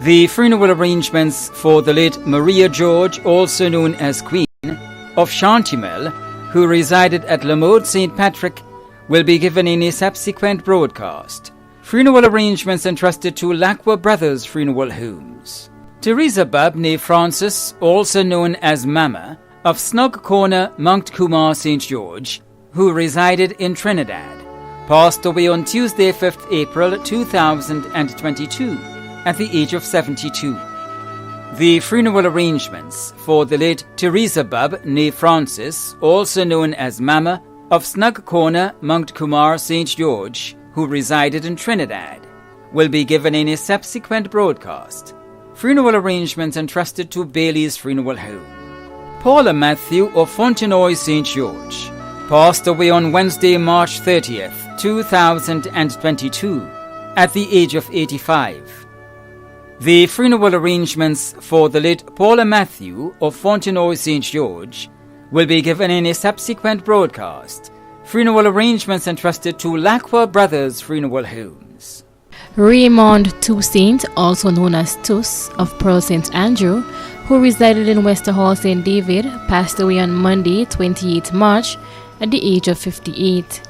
The funeral arrangements for the late Maria George, also known as Queen, of Chantimel, who resided at Lamode St. Patrick, will be given in a subsequent broadcast. Funeral arrangements entrusted to Lacqua Brothers Funeral Homes. Teresa Bubb, née Francis, also known as Mama, of Snug Corner, Mount Kumar, St. George, who resided in Trinidad, passed away on Tuesday, 5th April 2022, at the age of 72. The funeral arrangements for the late Teresa Bubb, née Francis, also known as Mama, of Snug Corner, Mount Kumar, St. George, who resided in Trinidad, will be given in a subsequent broadcast. Funeral arrangements entrusted to Bailey's Funeral Home. Paula Matthew of Fontenoy, St. George, passed away on Wednesday, March 30th, 2022, at the age of 85. The funeral arrangements for the late Paula Matthew of Fontenoy, St. George, will be given in a subsequent broadcast. Funeral arrangements entrusted to Lacqua Brothers Funeral Homes. Raymond Toussaint, also known as Tuss, of Pearl St. Andrew, who resided in Westerhall, St. David, passed away on Monday, 28 March, at the age of 58.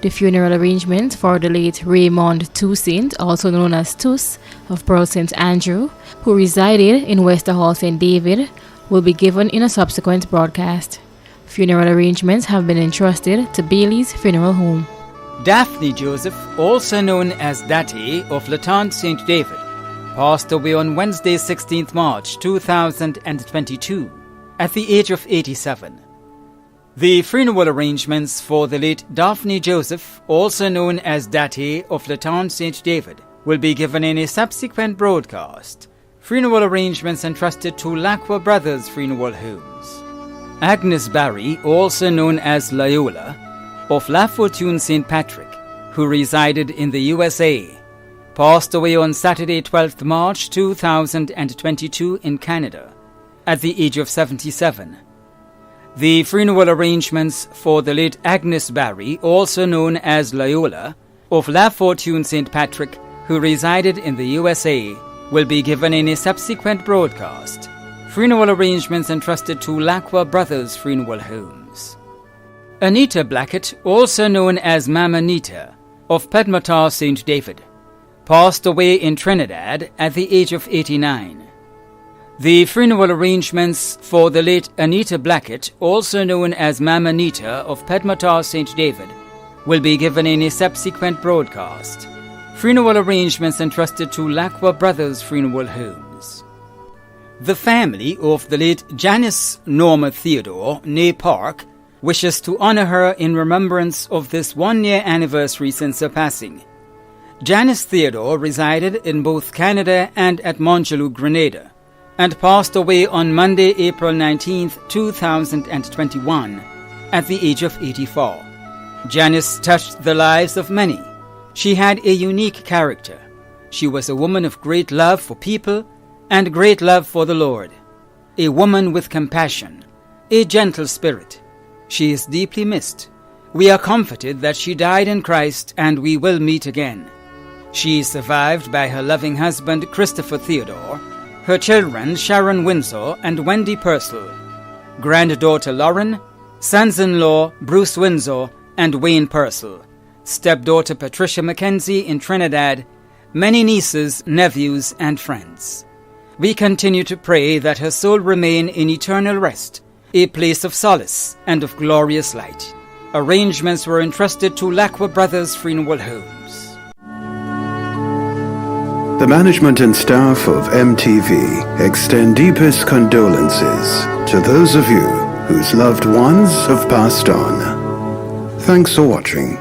The funeral arrangement for the late Raymond Toussaint, also known as Tuss, of Pearl St. Andrew, who resided in Westerhall, St. David, will be given in a subsequent broadcast. Funeral arrangements have been entrusted to Bailey's Funeral Home. Daphne Joseph, also known as Dati of Latente St. David, passed away on Wednesday, 16th March 2022, at the age of 87. The funeral arrangements for the late Daphne Joseph, also known as Dati of Latente St. David, will be given in a subsequent broadcast. Funeral arrangements entrusted to Lacqua Brothers Funeral Homes. Agnes Barry, also known as Loyola, of La Fortune St. Patrick, who resided in the USA, passed away on Saturday, 12th March 2022 in Canada, at the age of 77. The funeral arrangements for the late Agnes Barry, also known as Loyola, of La Fortune St. Patrick, who resided in the USA, will be given in a subsequent broadcast. Funeral arrangements entrusted to Lacqua Brothers Funeral Homes. Anita Blackett, also known as Mama Nita, of Pedmatar St. David, passed away in Trinidad at the age of 89. The funeral arrangements for the late Anita Blackett, also known as Mama Nita of Pedmatar St. David, will be given in a subsequent broadcast. Funeral arrangements entrusted to Lacqua Brothers Funeral Homes. The family of the late Janice Norma Theodore, née Park, wishes to honor her in remembrance of this one-year anniversary since her passing. Janice Theodore resided in both Canada and at Montjaloux, Grenada, and passed away on Monday, April 19, 2021, at the age of 84. Janice touched the lives of many. She had a unique character. She was a woman of great love for people and great love for the Lord. A woman with compassion, a gentle spirit. She is deeply missed. We are comforted that she died in Christ and we will meet again. She is survived by her loving husband, Christopher Theodore, her children, Sharon Windsor and Wendy Purcell, granddaughter Lauren, sons-in-law, Bruce Windsor and Wayne Purcell, stepdaughter Patricia Mackenzie in Trinidad, many nieces, nephews and friends. We continue to pray that her soul remain in eternal rest, a place of solace and of glorious light. Arrangements were entrusted to Lacqua Brothers Funeral Homes. The management and staff of MTV extend deepest condolences to those of you whose loved ones have passed on. Thanks for watching.